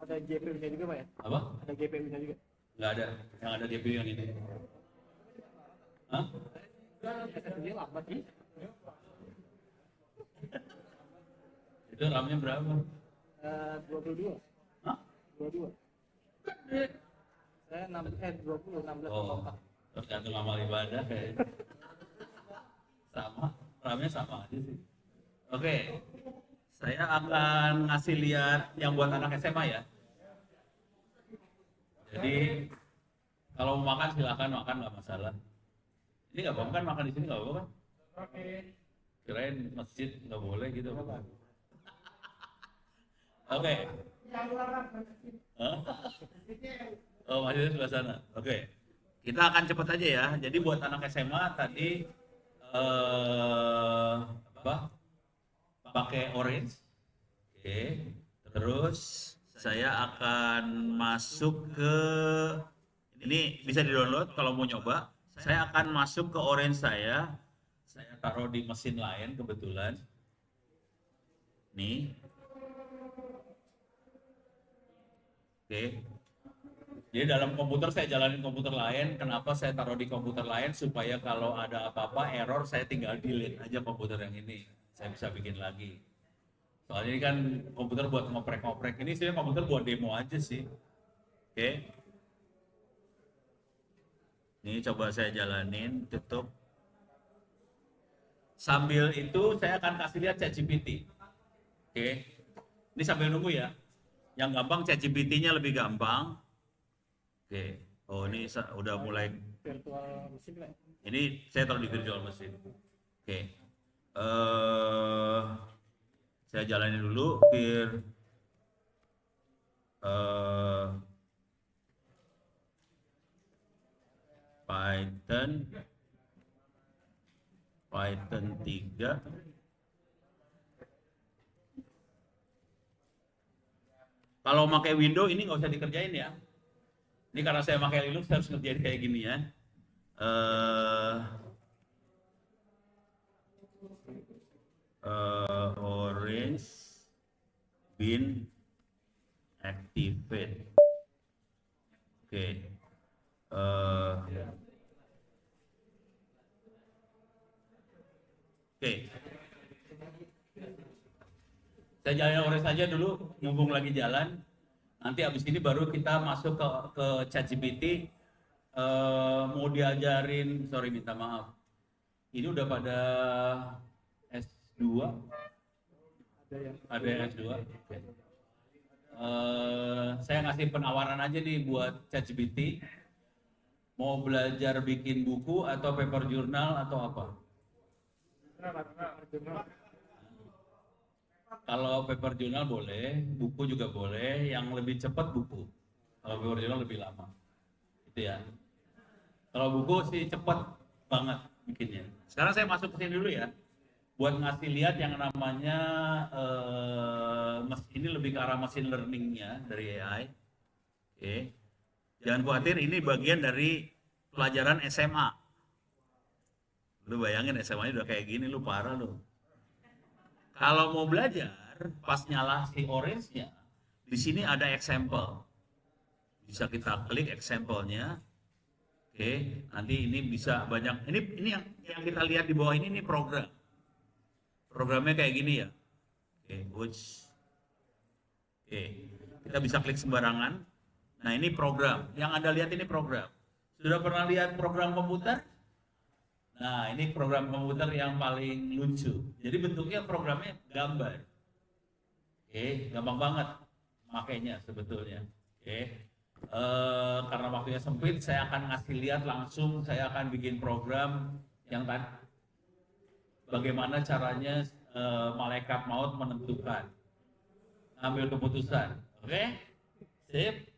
Ada GPU-nya juga Pak ya? Apa? Ada GPU-nya juga. Nggak ada. Yang ada GPU yang ini. Hah? SSD lambat sih. Itu RAM-nya berapa? 22. Hah? 22. Saya 20, 16 Oh, tergantung amal ibadah kayaknya. Sama, RAM-nya sama aja sih. Oke, saya akan ngasih lihat yang buat anak SMA ya. Jadi kalau mau makan silakan makan, nggak masalah. Ini nggak apa-apa kan, makan di sini nggak apa-apa kan? Kirain masjid nggak boleh gitu. Oke. Hah? Oh, masjidnya sebelah sana. Oke. Kita akan cepat aja ya. Jadi buat anak SMA tadi apa? Pakai orange. Oke. Terus saya akan masuk ke ini bisa di-download kalau mau nyoba. Saya akan masuk ke orange saya. Saya taruh di mesin lain kebetulan. Nih. Oke. Jadi dalam komputer saya jalanin komputer lain. Kenapa saya taruh di komputer lain? Supaya kalau ada apa-apa error saya tinggal delete aja komputer yang ini. Saya bisa bikin lagi. Soalnya ini kan komputer buat ngoprek-ngoprek. Ini sih komputer buat demo aja sih. Oke. Ini coba saya jalanin, tutup. Sambil itu saya akan kasih lihat ChatGPT. Oke. Ini sambil nunggu ya. Yang gampang ChatGPT-nya lebih gampang. Oke. Oh, ini udah mulai virtual mesin Pak. ini saya taruh di virtual mesin. Oke. Saya jalanin dulu Python 3. Kalau pakai Windows ini nggak usah dikerjain ya. Ini karena saya pakai Linux harus ngerjain kayak gini ya. Orange bin activate. Oke. Oke. Saya jalan orange saja dulu, mumpung lagi jalan. Nanti abis ini baru kita masuk ke ChatGPT. Mau diajarin, sorry minta maaf. Ini udah pada S2? Ada yang S2? Okay. Saya ngasih penawaran aja nih buat ChatGPT. Mau belajar bikin buku atau paper journal atau apa? Kalau paper journal boleh, buku juga boleh. Yang lebih cepat buku. Kalau paper journal lebih lama. Itu ya. Kalau buku sih cepat banget bikinnya. Sekarang saya masuk ke sini dulu ya. Buat ngasih lihat yang namanya ini lebih ke arah machine learning-nya dari AI. Oke. Jangan khawatir, ini bagian dari pelajaran SMA. Lu bayangin SMA-nya udah kayak gini, lu parah lu. Kalau mau belajar, pas nyala si orange-nya, di sini ada example. Bisa kita klik example-nya. Oke, nanti ini bisa banyak. Ini yang kita lihat di bawah ini program. Programnya kayak gini ya. Oke, Oke, kita bisa klik sembarangan. Nah, ini program. Yang Anda lihat ini program. Sudah pernah lihat program komputer? Nah, ini program komputer yang paling lucu. Jadi bentuknya programnya gambar. Oke, gampang banget makainya sebetulnya. Oke. Karena waktunya sempit, saya akan ngasih lihat langsung. Saya akan bikin program yang tadi bagaimana caranya malaikat maut menentukan, ambil keputusan. Oke? Sip?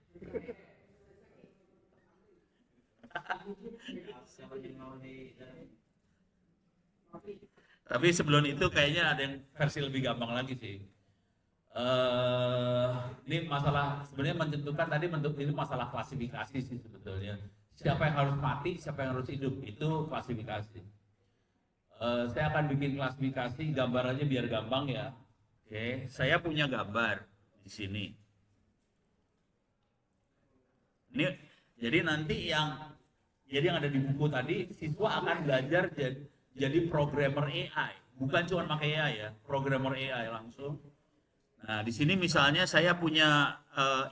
Tapi sebelum itu kayaknya ada yang versi lebih gampang lagi sih. Ini masalah sebenarnya menentukan tadi bentuk ini masalah klasifikasi sih sebetulnya. Siapa yang harus mati, siapa yang harus hidup, itu klasifikasi. Saya akan bikin klasifikasi gambar aja biar gampang ya. Oke, saya punya gambar di sini. Ini jadi nanti yang ada di buku tadi, siswa akan belajar jadi programmer AI, bukan cuma pakai AI ya, programmer AI langsung. Nah, di sini misalnya saya punya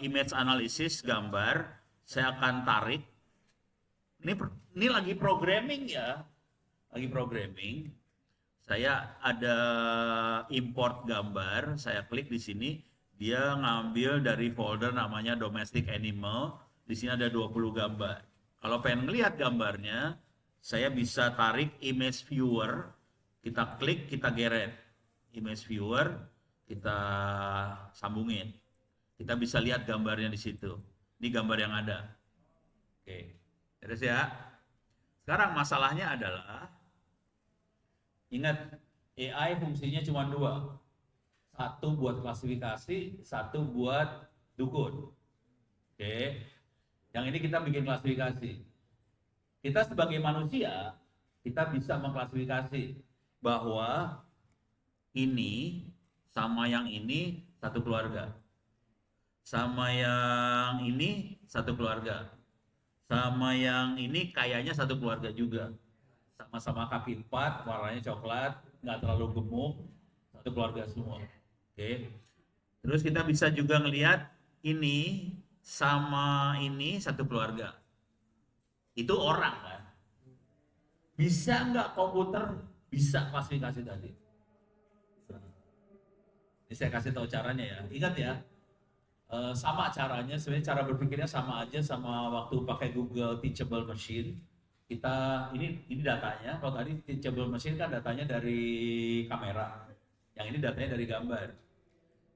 image analysis gambar, saya akan tarik. Ini lagi programming ya, lagi programming. Saya ada import gambar, saya klik di sini, dia ngambil dari folder namanya domestic animal. Di sini ada 20 gambar. Kalau pengen ngelihat gambarnya, saya bisa tarik image viewer, kita klik, kita geret. Image viewer, kita sambungin. Kita bisa lihat gambarnya di situ. Ini gambar yang ada. Oke, terus ya. Sekarang masalahnya adalah, ingat AI fungsinya cuma dua. Satu buat klasifikasi, satu buat dukun. Oke, yang ini kita bikin klasifikasi. Kita sebagai manusia, kita bisa mengklasifikasi bahwa ini sama yang ini satu keluarga. Sama yang ini satu keluarga. Sama yang ini kayaknya satu keluarga juga. Sama-sama kaki 4, warnanya coklat, nggak terlalu gemuk, satu keluarga semua. Oke. Terus kita bisa juga ngelihat ini sama ini satu keluarga. Itu orang kan. Bisa nggak komputer bisa klasifikasi tadi? Ini saya kasih tahu caranya ya. Ingat ya, sama caranya, sebenarnya cara berpikirnya sama aja sama waktu pakai Google Teachable Machine. Kita ini datanya. Kalau tadi Teachable Machine kan datanya dari kamera, yang ini datanya dari gambar.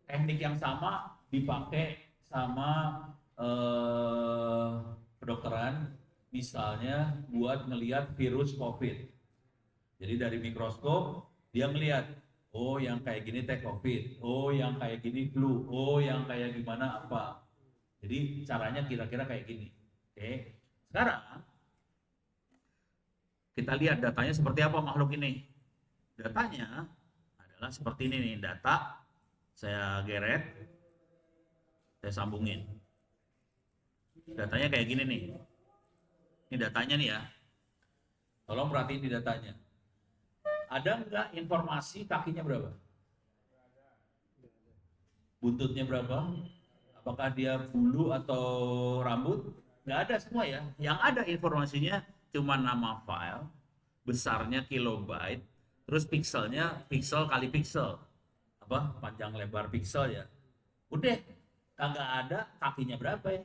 Teknik yang sama dipakai sama kedokteran, misalnya buat ngelihat virus COVID. Jadi dari mikroskop dia ngelihat, oh yang kayak gini teh COVID, oh yang kayak gini flu, oh yang kayak gimana apa. Jadi caranya kira-kira kayak gini. Oke. Sekarang kita lihat datanya seperti apa makhluk ini. Datanya adalah seperti ini nih, data saya geret, saya sambungin. Datanya kayak gini nih. Ini datanya nih ya. Tolong perhatiin di datanya. Ada nggak informasi kakinya berapa? Buntutnya berapa? Apakah dia bulu atau rambut? Nggak ada semua ya. Yang ada informasinya cuma nama file, besarnya kilobyte, terus pixelnya pixel kali pixel. Apa? Panjang lebar pixel ya. Udah, kagak ada kakinya berapa ya.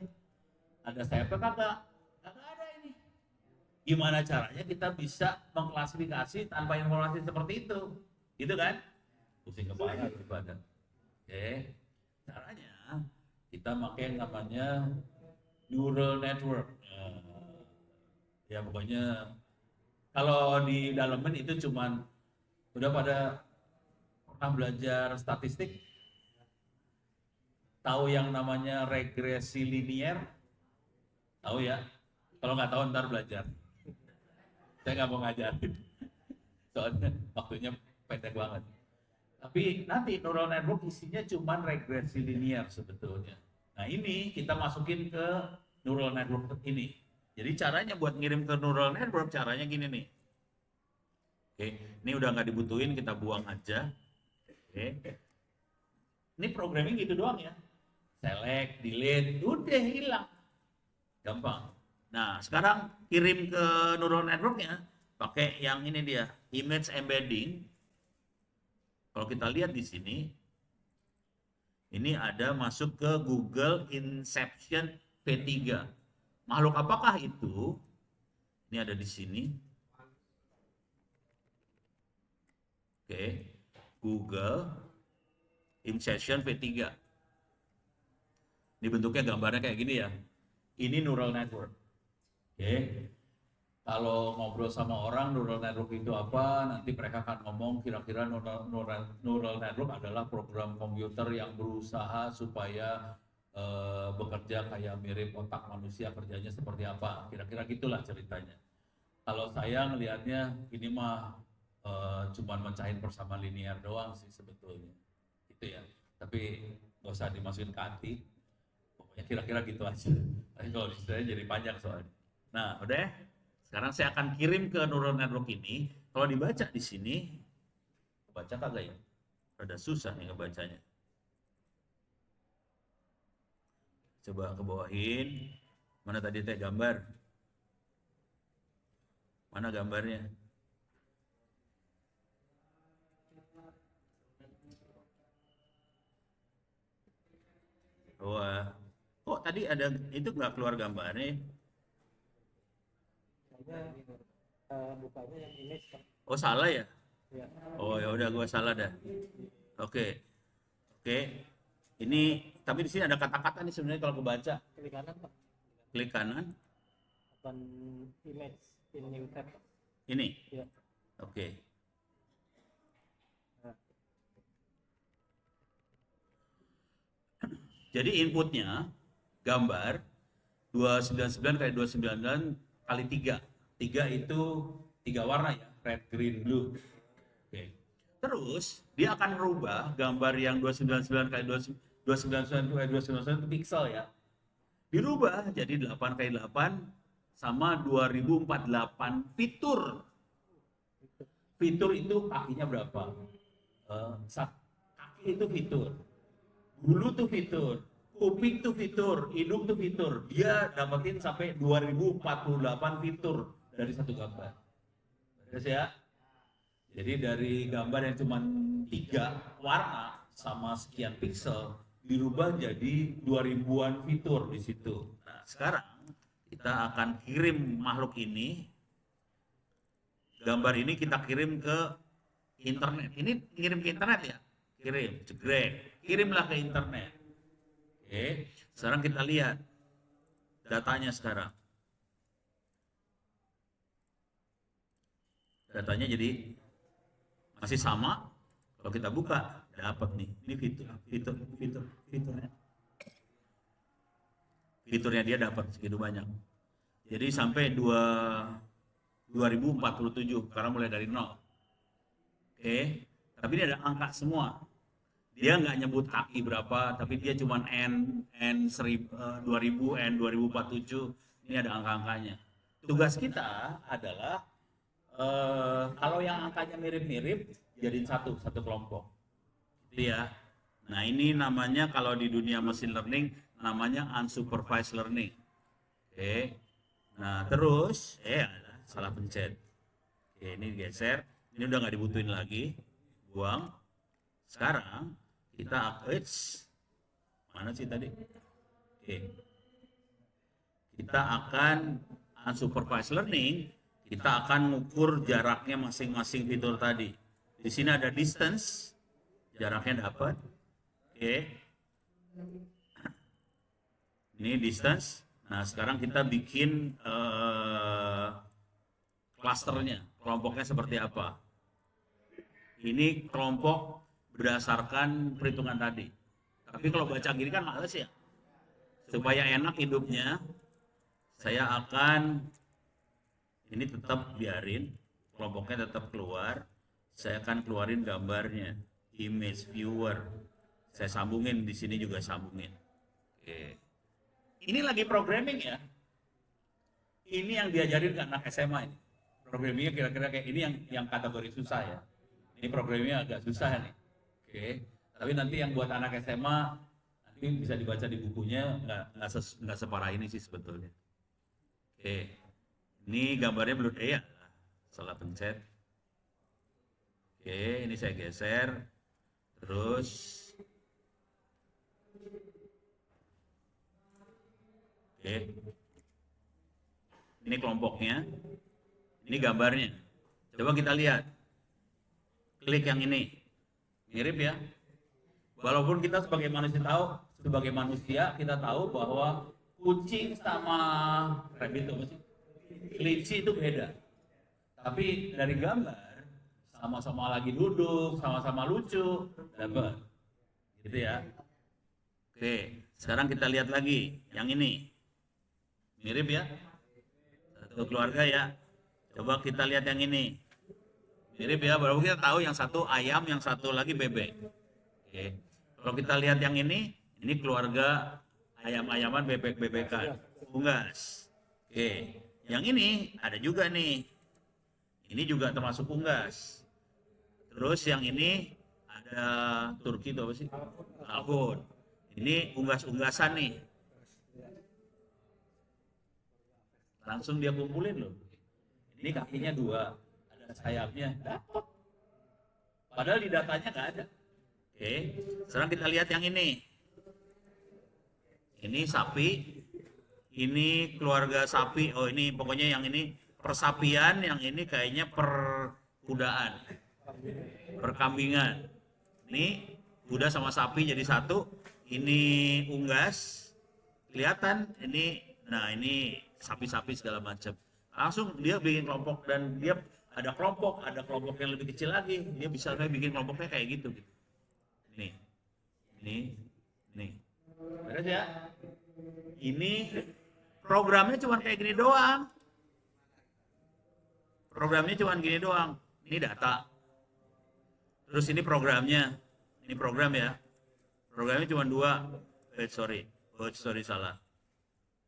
Ada sayapnya kagak? Kagak ada ini. Gimana caranya kita bisa mengklasifikasi tanpa informasi seperti itu? Gitu kan? Pusing kepala di badan. Oke. Caranya kita pakai namanya neural network. Ya pokoknya kalau di dalaman itu cuman udah pada pernah belajar statistik, tahu yang namanya regresi linear, tahu ya? Kalau nggak tahu ntar belajar. Saya nggak mau ngajarin, soalnya waktunya pendek banget. Tapi nanti neural network isinya cuman regresi linear sebetulnya. Nah ini kita masukin ke neural network ini. Jadi caranya buat ngirim ke neural network caranya gini nih. Oke, ini udah nggak dibutuhin, kita buang aja. Oke, ini programming gitu doang ya. Select, delete, udah hilang, gampang. Nah sekarang kirim ke neural networknya pakai yang ini dia, image embedding. Kalau kita lihat di sini, ini ada masuk ke Google Inception V3. Makhluk apakah itu? Ini ada di sini. Oke, Google Inception V3. Ini bentuknya gambarnya kayak gini ya. Ini neural network. Oke. Kalau ngobrol sama orang neural network itu apa, nanti mereka akan ngomong kira-kira neural network adalah program komputer yang berusaha supaya bekerja kayak mirip otak manusia, kerjanya seperti apa, kira-kira gitulah ceritanya. Kalau saya ngelihatnya ini mah cuman mencahin persamaan linear doang sih sebetulnya, gitu ya. Tapi nggak usah dimasukin ke hati. Ya kira-kira gitu aja. Tapi kalau diceritain jadi panjang soalnya. Nah, udah ya. Sekarang saya akan kirim ke neural network ini. Kalau dibaca di sini, baca kagak ya? Rada susah nih ngebacanya. Coba ke bawahin. Mana tadi teh gambar? Mana gambarnya? Wah, kok tadi ada itu nggak keluar gambarnya? Kayaknya bukanya yang image kan. Oh salah ya? Ya. Oh ya udah gua salah dah. Oke, oke. Ini tapi di sini ada kata-kata nih sebenarnya kalau kebaca. Klik kanan Pak. Klik kanan. Open image in new tab. Ini. Ya. Oke. Nah, Jadi inputnya gambar 299 kali 299 kali 3. 3 itu 3 warna ya, red, green, blue. Oke. Terus dia akan merubah gambar yang 299 kali 299 kali 299 itu pixel ya. Dirubah jadi 8 kali 8 sama 2048 fitur. Fitur itu kakinya berapa? Kaki itu fitur. Bulu tuh fitur, kuping tuh fitur, hidung tuh fitur. Dia dapetin sampai 2048 fitur dari satu gambar. Terus ya. Jadi dari gambar yang cuma 3 warna sama sekian pixel dirubah jadi 2000-an fitur di situ. Nah, sekarang kita akan kirim makhluk ini, gambar ini kita kirim ke internet. Ini kirim ke internet ya? Kirim, jegrek. Kirimlah ke internet. Oke, sekarang kita lihat datanya sekarang. Datanya jadi masih sama. Kalau kita buka, dapat nih. Ini fiturnya. Fiturnya dia dapat segitu banyak. Jadi sampai 2047 karena mulai dari 0. Oke, tapi ini ada angka semua. Dia nggak nyebut kaki berapa, tapi dia cuma N1000, 2000, N2047. Ini ada angka-angkanya. Tugas kita adalah kalau yang angkanya mirip-mirip, jadiin satu kelompok. Gitu ya. Nah ini namanya kalau di dunia machine learning namanya unsupervised learning. Oke. Nah terus, salah pencet. Oke, ini geser. Ini udah nggak dibutuhin lagi. Buang. Sekarang kita mana sih tadi? Oke. Kita akan unsupervised learning, kita akan mengukur jaraknya masing-masing fitur tadi. Di sini ada distance, jaraknya dapat. Oke. Ini distance. Nah, sekarang kita bikin klasternya, kelompoknya seperti apa. Ini kelompok berdasarkan perhitungan tadi. Tapi kalau baca gini kan males ya. Supaya enak hidupnya, saya akan ini tetap biarin, kelompoknya tetap keluar. Saya akan keluarin gambarnya, image viewer. Saya sambungin di sini juga sambungin. Oke. Ini lagi programming ya. Ini yang diajarin ke anak SMA ini. Programmingnya kira-kira kayak ini yang kategori susah ya. Ini programmingnya agak susah nih. Oke, tapi nanti yang buat anak SMA nanti bisa dibaca di bukunya, nggak separah ini sih sebetulnya. Oke, ini gambarnya belum ya, salah pencet. Oke, ini saya geser, terus oke, ini kelompoknya, ini gambarnya. Coba kita lihat, klik yang ini. Mirip ya. Walaupun kita sebagai manusia kita tahu bahwa kucing sama rabbit apa sih? Kelinci itu beda. Tapi dari gambar sama-sama lagi duduk, sama-sama lucu, dapat. Gitu ya. Oke, sekarang kita lihat lagi yang ini. Mirip ya? Satu keluarga ya. Coba kita lihat yang ini. Mirip ya, baru kita tahu yang satu ayam, yang satu lagi bebek. Oke. Kalau kita lihat yang ini keluarga ayam-ayaman, bebek-bebekan, unggas. Oke, yang ini ada juga nih. Ini juga termasuk unggas. Terus yang ini ada Turki itu apa sih? Kalkun. Ini unggas-unggasan nih. Langsung dia kumpulin loh. Ini kakinya 2, ada sayapnya, dapat. Padahal di datanya nggak ada. Oke, sekarang kita lihat yang ini. Ini sapi, ini keluarga sapi. Oh ini pokoknya yang ini persapian, yang ini kayaknya perkudaan, perkambingan. Ini kuda sama sapi jadi satu. Ini unggas, kelihatan. Ini sapi-sapi segala macam. Langsung dia bikin kelompok dan dia ada kelompok yang lebih kecil lagi. Dia bisa bikin kelompoknya kayak gitu. Nih. Beres ya? Ini programnya cuma kayak gini doang. Ini data. Terus ini programnya. Ini program ya. Programnya cuma 2. Sorry salah.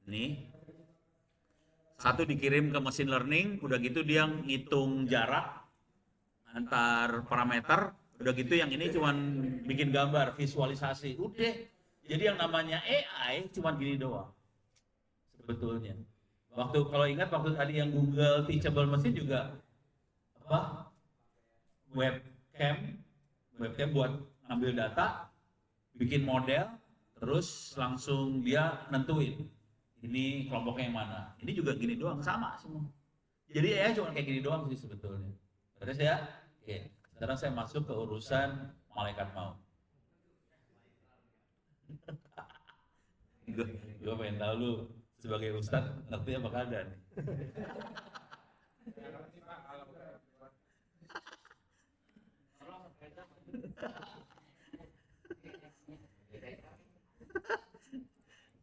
Ini. Satu dikirim ke mesin learning, udah gitu dia ngitung jarak antar parameter, udah gitu yang ini cuman bikin gambar, visualisasi. Udah. Jadi yang namanya AI cuman gini doang. Sebetulnya. Kalau ingat waktu tadi yang Google Teachable Machine juga apa? Webcam buat ngambil data, bikin model, terus langsung dia nentuin ini kelompoknya yang mana. Ini juga gini doang, sama semua. Jadi AI cuma kayak gini doang sih sebetulnya. Terus ya? Oke. Sekarang saya masuk ke urusan malaikat maut. Gue pengen tahu lu sebagai ustadz ngerti apa kagak nih.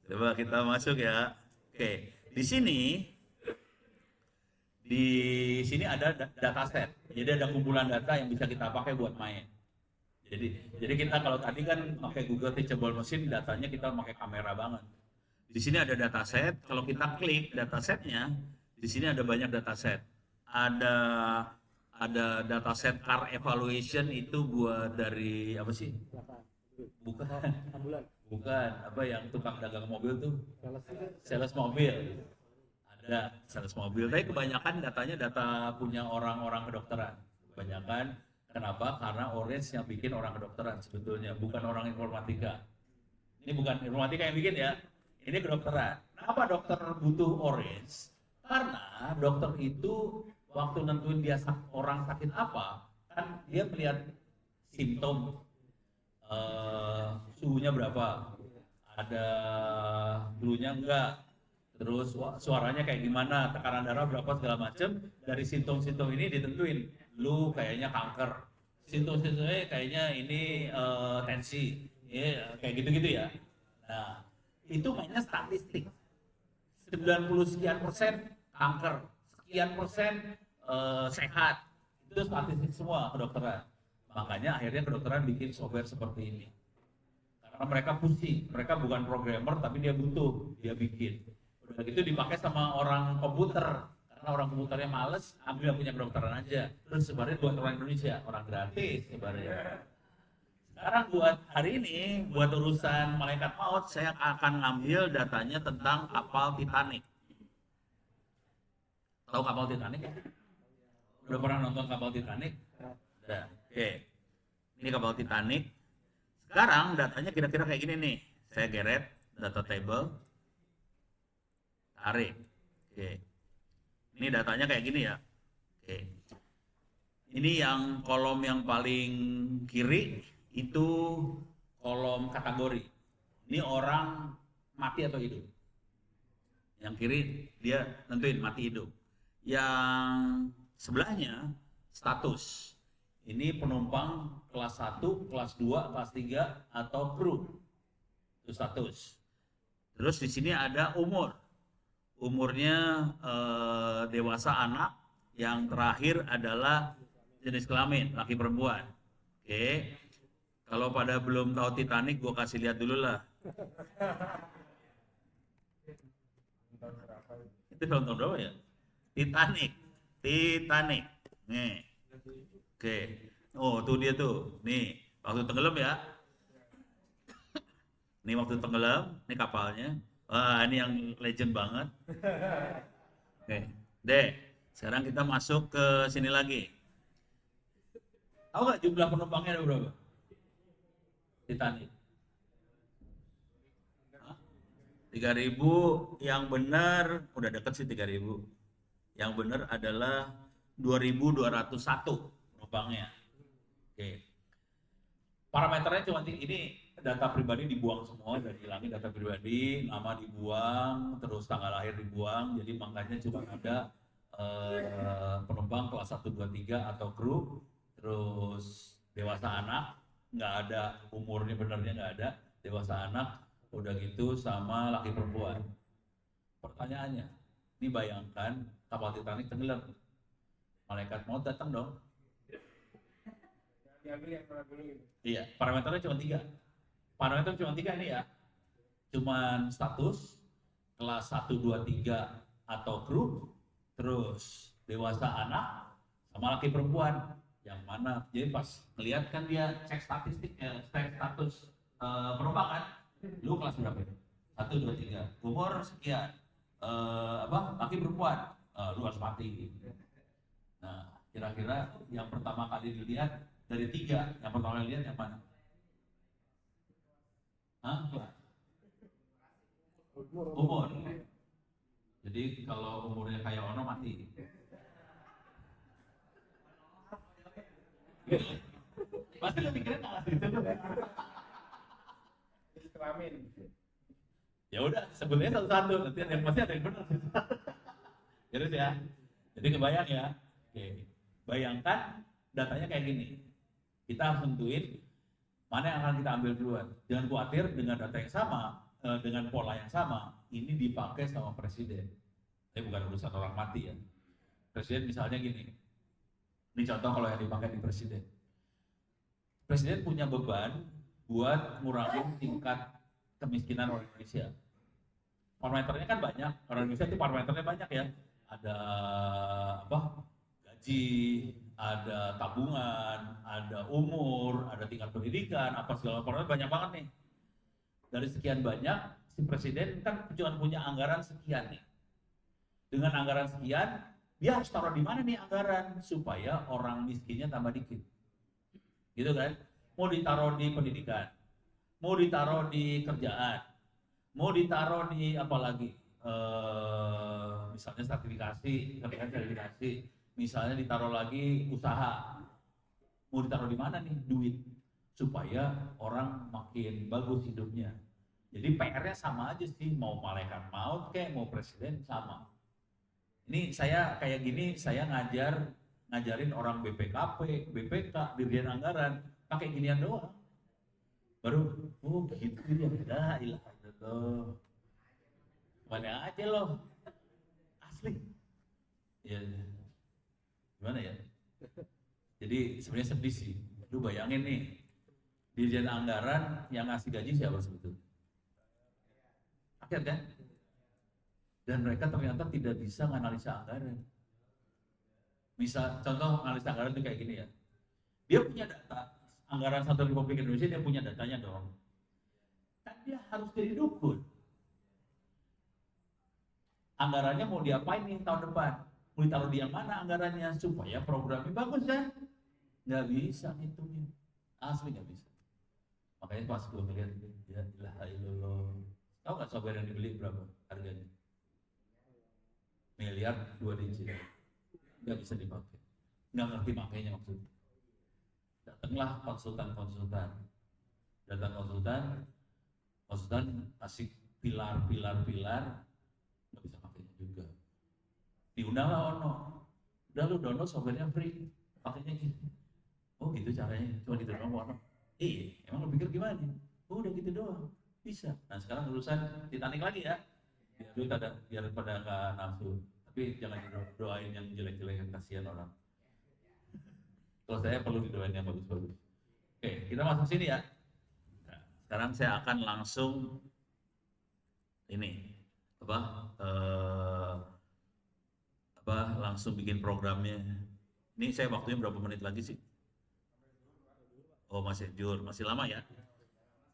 Coba kita masuk ya. Oke, di sini ada dataset. Jadi ada kumpulan data yang bisa kita pakai buat main. Jadi kita kalau tadi kan pakai Google Teachable Machine, datanya kita pakai kamera banget. Di sini ada dataset. Kalau kita klik datasetnya, di sini ada banyak dataset. Ada dataset car evaluation itu buat dari apa sih? Bukan, apa yang tukang dagang mobil tuh? Sales mobil. Ada sales mobil. Tapi kebanyakan datanya data punya orang-orang kedokteran. Kebanyakan. Kenapa? Karena Orange yang bikin orang kedokteran sebetulnya, bukan orang informatika. Ini bukan informatika yang bikin ya, ini kedokteran. Kenapa dokter butuh Orange? Karena dokter itu waktu nentuin dia orang sakit apa, kan dia melihat simptom, suhunya berapa, ada flu-nya enggak, terus suaranya kayak gimana, tekanan darah berapa segala macam. Dari simptom-simptom ini ditentuin, lu kayaknya kanker, simptom-simptomnya kayaknya ini tensi, ya, kayak gitu-gitu ya. Nah, itu mainnya statistik. 90% kanker, sekian persen sehat. Itu statistik semua kedokteran. Makanya akhirnya kedokteran bikin software seperti ini. Karena mereka pusing, mereka bukan programmer tapi dia bikin. Udah gitu dipakai sama orang komputer. Karena orang komputernya males, ambil yang punya kedokteran aja. Terus sebarin buat orang Indonesia, orang gratis sebarin. Sekarang buat hari ini, buat urusan malaikat maut, saya akan ngambil datanya tentang kapal Titanic. Tahu kapal Titanic ya? Udah pernah nonton kapal Titanic? Udah. Oke. Ini kapal Titanic. Sekarang datanya kira-kira kayak gini nih. Saya geret data table. Tarik. Oke. Ini datanya kayak gini ya. Oke. Ini yang kolom yang paling kiri itu kolom kategori. Ini orang mati atau hidup. Yang kiri dia nentuin mati hidup. Yang sebelahnya status. Ini penumpang kelas 1, kelas 2, kelas 3 atau kru. Itu status. Terus di sini ada umur. Umurnya dewasa anak. Yang terakhir adalah jenis kelamin, laki perempuan. Oke. Kalau pada belum tahu Titanic, gue kasih lihat dulu lah. Itu film tahun berapa ya? Titanic. Nih. Oke. Oh, tuh dia tuh. Nih, waktu tenggelam ya. Ini waktu tenggelam, ini kapalnya. Wah, ini yang legend banget. Oke. Deh, sekarang kita masuk ke sini lagi. Tahu nggak jumlah penumpangnya ada berapa? Titanic. 3.000 yang benar, udah deket sih 3.000. Yang benar adalah 2.201 penumpangnya. Oke. Parameternya cuma ini data pribadi dibuang semua, dan hilangin data pribadi, nama dibuang, terus tanggal lahir dibuang, jadi makanya cuma ada penumpang kelas 1, 2, 3 atau kru, terus dewasa anak, nggak ada umurnya, benernya nggak ada, dewasa anak, udah gitu sama laki perempuan. Pertanyaannya, ini bayangkan kapal Titanic tenggelam, malaikat maut datang dong. Iya, parameternya cuma 3. Parameter cuma 3 ini ya. Cuman status, kelas 1, 2, 3 atau kru, terus dewasa anak, sama laki perempuan. Yang mana? Jadi pas ngeliat kan dia cek statistik, cek status penumpang kan. Lu kelas berapa itu? 1, 2, 3. Umur sekian. Laki perempuan. Lu harus mati. Nah, kira-kira yang pertama kali dilihat dari 3, yang pertama kali lihat yang mana? Umur. Jadi kalau umurnya kayak Ono mati. Pasti lu mikirin kelamin. Ya udah, sebetulnya satu-satu, nanti yang pasti ada yang benar. Terus ya. Jadi kebayang ya. Oke. Bayangkan datanya kayak gini. Kita harus tentuin mana yang akan kita ambil duluan. Jangan khawatir, dengan data yang sama, dengan pola yang sama, ini dipakai sama presiden. Ini bukan urusan orang mati ya. Presiden misalnya gini. Ini contoh kalau yang dipakai di presiden. Presiden punya beban buat ngurangin tingkat kemiskinan orang Indonesia. Parameternya kan banyak. Orang Indonesia itu parameternya banyak ya. Ada gaji, ada tabungan, ada umur, ada tingkat pendidikan, apa segala macam, banyak banget nih. Dari sekian banyak, si presiden kan cuma punya anggaran sekian nih. Dengan anggaran sekian, dia harus taruh di mana nih anggaran supaya orang miskinnya tambah dikit. Gitu kan? Mau ditaruh di pendidikan, mau ditaruh di kerjaan, mau ditaruh di apa lagi? Misalnya sertifikasi, misalnya ditaruh lagi usaha. Mau ditaruh di mana nih duit supaya orang makin bagus hidupnya. Jadi PR-nya sama aja sih, mau malaikat maut kayak mau presiden sama. Ini saya kayak gini, saya ngajarin orang BPKP, BPK, Dirjen Anggaran pakai ginian doang. Baru gitu ya, la ilaha illallah. Mana aja loh. Asli. Ya. Gimana ya? Jadi sebenarnya sedih sih. Lu bayangin nih, Dirjen Anggaran yang ngasih gaji siapa sebetulnya? Rakyat kan? Dan mereka ternyata tidak bisa menganalisa anggaran. Misal, contoh analisa anggaran itu kayak gini ya. Dia punya data, anggaran satu Republik Indonesia dia punya datanya dong. Kan dia harus jadi dukun. Anggarannya mau diapain nih tahun depan? Mau ditaruh di yang mana anggarannya supaya programnya bagus kan? Nggak bisa hitungnya, asli nggak bisa. Makanya pas gue ngeliat, ya ilaha illallah. Tahu nggak software yang dibeli berapa harganya? Miliar 2 digit. Nggak bisa dipakai, nggak ngerti makainya maksudnya. Datanglah konsultan. Datang konsultan kasih pilar, nggak bisa pakainya juga. Diundanglah Ono, udah lu download softwarenya free, pakainya gitu. Oh gitu caranya, cuma gitu doang Ono. Iya, emang lu pikir gimana? Oh udah gitu doang, bisa. Nah sekarang urusan Titanic lagi ya. Biar pada nggak nafsu. Tapi jangan doain yang jelek-jelek, yang kasihan orang. Kalau saya perlu didoain yang bagus-bagus. Oke, kita masuk sini ya. Nah, sekarang saya akan langsung ini langsung bikin programnya. Ini saya waktunya berapa menit lagi sih? Oh masih lama ya.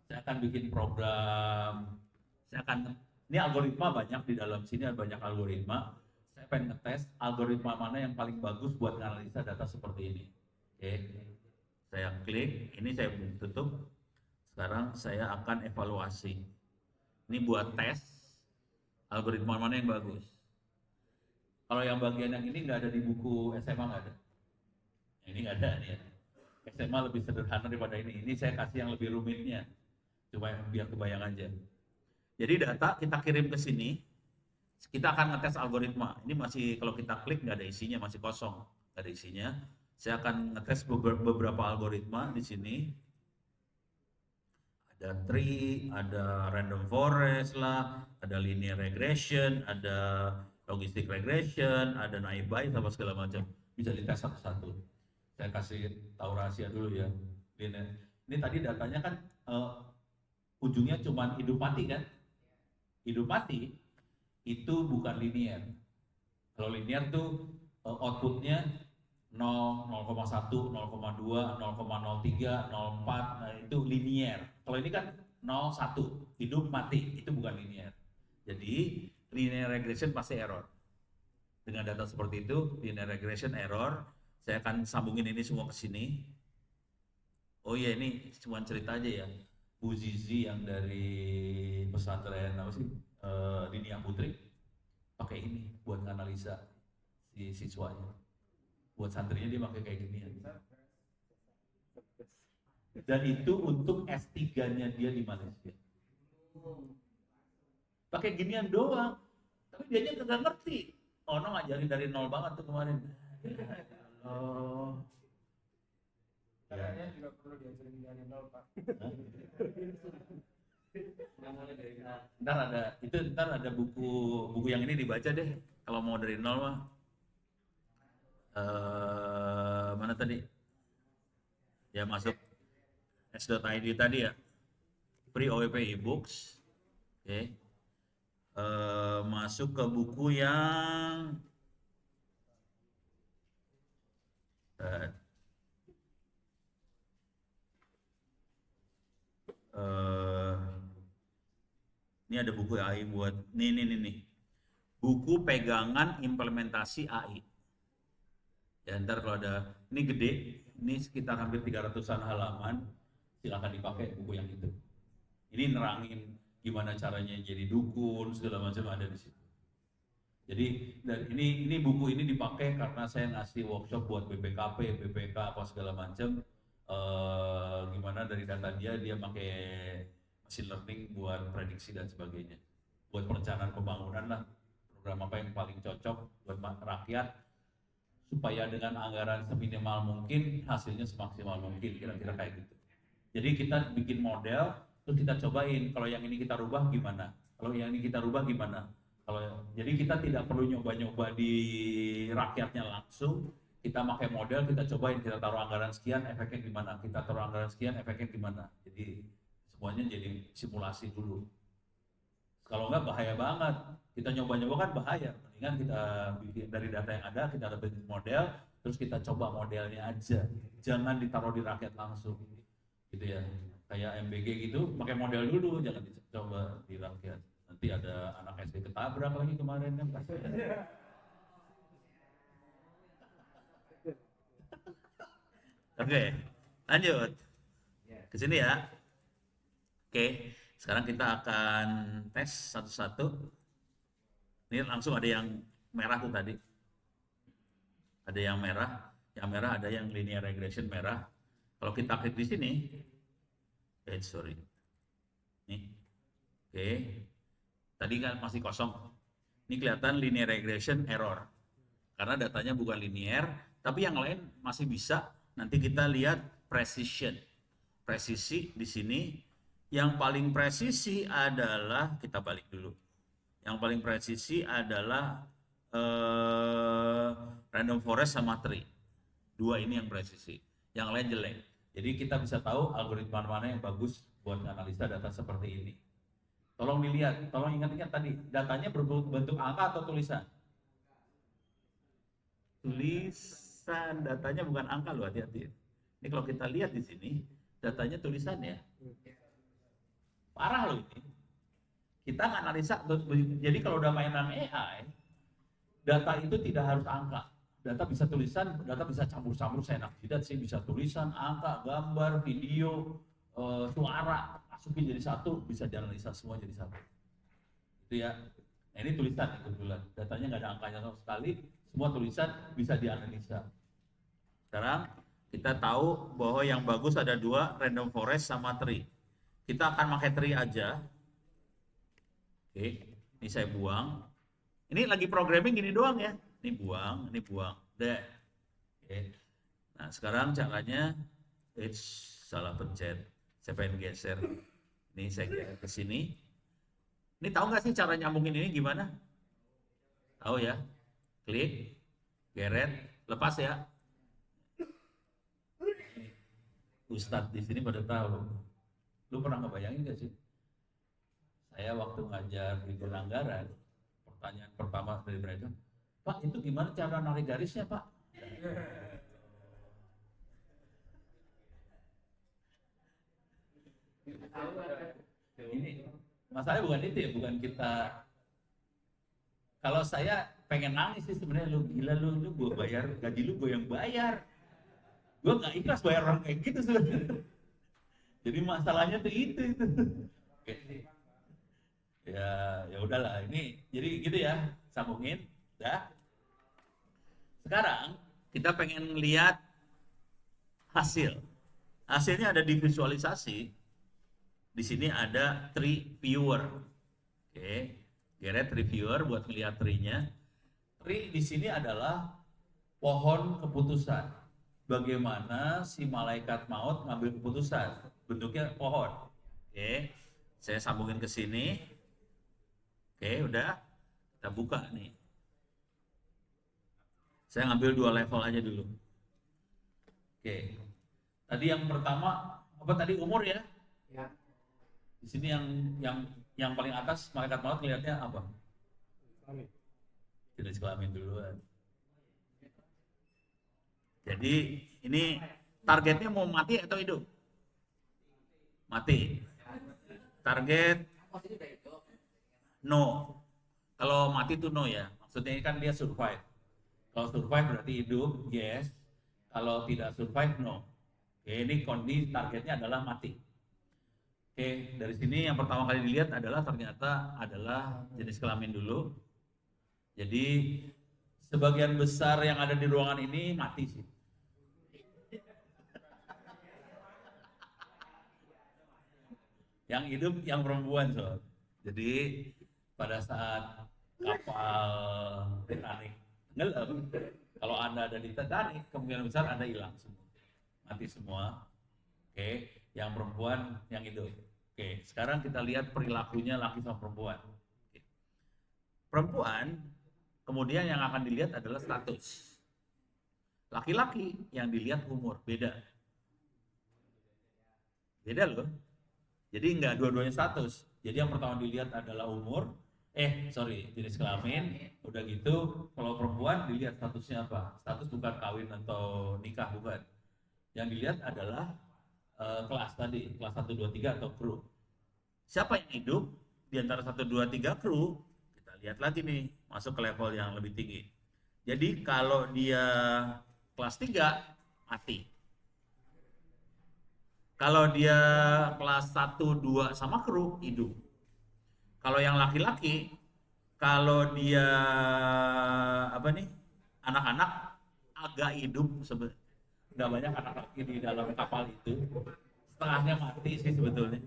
Saya akan bikin program, ini algoritma banyak di dalam sini, ada banyak algoritma. Saya pengen ngetes algoritma mana yang paling bagus buat analisa data seperti ini. Oke, saya klik, ini saya tutup. Sekarang saya akan evaluasi. Ini buat tes algoritma mana yang bagus. Kalau yang bagian yang ini nggak ada di buku SMA, nggak ada. Ini nggak ada nih ya. SMA lebih sederhana daripada ini. Ini saya kasih yang lebih rumitnya, cuma biar kebayang aja. Jadi data kita kirim ke sini, kita akan ngetes algoritma. Ini masih, kalau kita klik nggak ada isinya, masih kosong, nggak ada isinya. Saya akan ngetes beberapa algoritma di sini. Ada tree, ada random forest lah, ada linear regression, ada logistic regression, ada naive Bayes, apa segala macam. Bisa dites satu-satu. Saya kasih tahu rahasia dulu ya. Ini tadi datanya kan ujungnya cuma hidup mati kan? Hidup mati itu bukan linear. Kalau linear tuh outputnya 0, 0,1, 0,2, 0,03, 0,4, nah itu linear. Kalau ini kan 0, 1, hidup mati, itu bukan linear. Jadi linear regression pasti error. Dengan data seperti itu, linear regression error. Saya akan sambungin ini semua ke sini. Oh iya, ini cuma cerita aja ya. Bu Zizi yang dari pesantren apa sih, Dinia Putri, pakai ini buat analisa si siswanya. Buat santrinya dia pakai kayak gini ya. Dan itu untuk S3-nya dia di Malaysia. Pakai ginian doang. Tapi dianya kagak ngerti. Ono ngajarin dari nol banget tuh kemarin. Oh. Caranya juga perlu diajarin dari nol, Pak. Ntar ada buku yang ini dibaca deh. Kalau mau dari nol mah. Mana tadi? Ya masuk s.id tadi ya. Free OEP e-books. Oke. Masuk ke buku yang ini ada buku AI buat nih. Buku pegangan implementasi AI. Ya ntar kalau ada, ini gede, ini sekitar hampir 300-an halaman, silahkan dipakai buku yang itu. Ini nerangin gimana caranya jadi dukun, segala macam ada di situ. Jadi dan ini buku ini dipakai karena saya ngasih workshop buat BPKP, BPK apa segala macam. Gimana dari data dia pakai machine learning buat prediksi dan sebagainya. Buat perencanaan pembangunan lah, program apa yang paling cocok buat rakyat supaya dengan anggaran seminimal mungkin hasilnya semaksimal mungkin, kira-kira kayak gitu. Jadi kita bikin model, terus kita cobain kalau yang ini kita rubah gimana, kalau yang ini kita rubah gimana. Jadi kita tidak perlu nyoba-nyoba di rakyatnya langsung, kita pakai model, kita cobain, kita taruh anggaran sekian, efeknya gimana, kita taruh anggaran sekian, efeknya gimana. Jadi semuanya jadi simulasi dulu. Kalau enggak bahaya banget, kita nyoba-nyoba kan bahaya. Mendingan kita bikin dari data yang ada, kita dapat model, terus kita coba modelnya aja. Jangan ditaruh di rakyat langsung. Gitu ya, kayak MBG gitu, pakai model dulu, jangan dicoba di rakyat. Nanti ada anak SD ketabrak lagi kemarin kan. Oke, lanjut ke sini ya. Oke, sekarang kita akan tes satu-satu. Ini langsung ada yang merah tuh tadi. Ada yang merah ada yang linear regression merah. Kalau kita klik di sini, sorry. Nih, oke. Tadi kan masih kosong. Ini kelihatan linear regression error. Karena datanya bukan linear, tapi yang lain masih bisa. Nanti kita lihat precision. Presisi di sini. Yang paling presisi adalah, kita balik dulu. Yang paling presisi adalah random forest sama tree. Dua ini yang presisi. Yang lain jelek. Jadi kita bisa tahu algoritma mana yang bagus buat analisa data seperti ini. Tolong dilihat, tolong ingat-ingat tadi, datanya berbentuk angka atau tulisan? Tulisan datanya bukan angka loh, hati-hati. Ini kalau kita lihat di sini, datanya tulisan ya. Parah loh ini. Kita analisa, jadi kalau udah mainan AI, data itu tidak harus angka. Data bisa tulisan, data bisa campur-campur seenak jidat sih, bisa tulisan, angka, gambar, video, suara, masukin jadi satu, bisa dianalisa semua jadi satu. Itu ya. Nah, ini tulisan kebetulan. Datanya nggak ada angkanya sama sekali, semua tulisan bisa dianalisa. Sekarang kita tahu bahwa yang bagus ada dua, random forest sama tree. Kita akan pakai tree aja. Oke, ini saya buang. Ini lagi programming gini doang ya. Ini buang. Udah. Oke. Nah, sekarang caranya, salah pencet. Saya pengen geser. Ini saya geser ke sini. Ini tahu nggak sih cara nyambungin ini gimana? Tahu ya? Klik, geret, lepas ya. Ustadz di sini pada tahu. Lu pernah ngebayangin nggak sih? Saya waktu ngajar di Anggaran, pertanyaan pertama dari mereka, Pak, itu gimana cara narik garisnya, Pak? Ini masalahnya bukan itu ya, bukan kita. Kalau saya pengen nangis sih sebenarnya, lu gila lu gue bayar, gaji lu gue yang bayar. Gue nggak ikhlas bayar orang kayak gitu sebenarnya. Jadi masalahnya tuh itu. Ya udahlah, ini jadi gitu ya, sambungin, udah. Sekarang kita pengen lihat hasil. Hasilnya ada di visualisasi. Di sini ada tree viewer. Oke, geret tree viewer buat melihat tree-nya. Tree di sini adalah pohon keputusan. Bagaimana si malaikat maut ngambil keputusan? Bentuknya pohon. Oke, saya sambungin ke sini. Oke, udah. Kita buka nih. Saya ngambil 2 level aja dulu. Oke. Tadi yang pertama apa tadi, umur ya? Ya. Di sini yang paling atas malaikat maut lihatnya apa? Kelamin. Jenis kelamin duluan. Jadi ini targetnya mau mati atau hidup? Mati. Target no. Kalau mati itu no ya. Maksudnya kan dia survive. Kalau survive berarti hidup, yes. Kalau tidak survive, no. Oke, ini kondisi targetnya adalah mati. Oke, dari sini yang pertama kali dilihat adalah ternyata adalah jenis kelamin dulu. Jadi sebagian besar yang ada di ruangan ini mati sih. Yang hidup yang perempuan soal. Jadi pada saat kapal Titanic tenggelam, kalau Anda ada di Titanic, kemungkinan besar Anda hilang semua, mati semua. Oke, yang perempuan, yang hidup. Oke, sekarang kita lihat perilakunya laki sama perempuan. Oke. Perempuan, kemudian yang akan dilihat adalah status. Laki-laki yang dilihat umur, beda. Beda loh. Jadi enggak dua-duanya status. Jadi yang pertama dilihat adalah umur, jenis kelamin. Udah gitu, kalau perempuan dilihat statusnya apa? Status bukan kawin atau nikah, bukan. Yang dilihat adalah kelas tadi, kelas 1, 2, 3 atau kru. Siapa yang hidup di antara 1, 2, 3 kru? Kita lihat lagi nih, masuk ke level yang lebih tinggi. Jadi kalau dia kelas 3, mati. Kalau dia kelas 1, 2 sama kru, hidup. Kalau yang laki-laki, kalau dia anak-anak agak hidup sebenarnya. Nggak banyak anak laki di dalam kapal itu, setengahnya mati sih sebetulnya.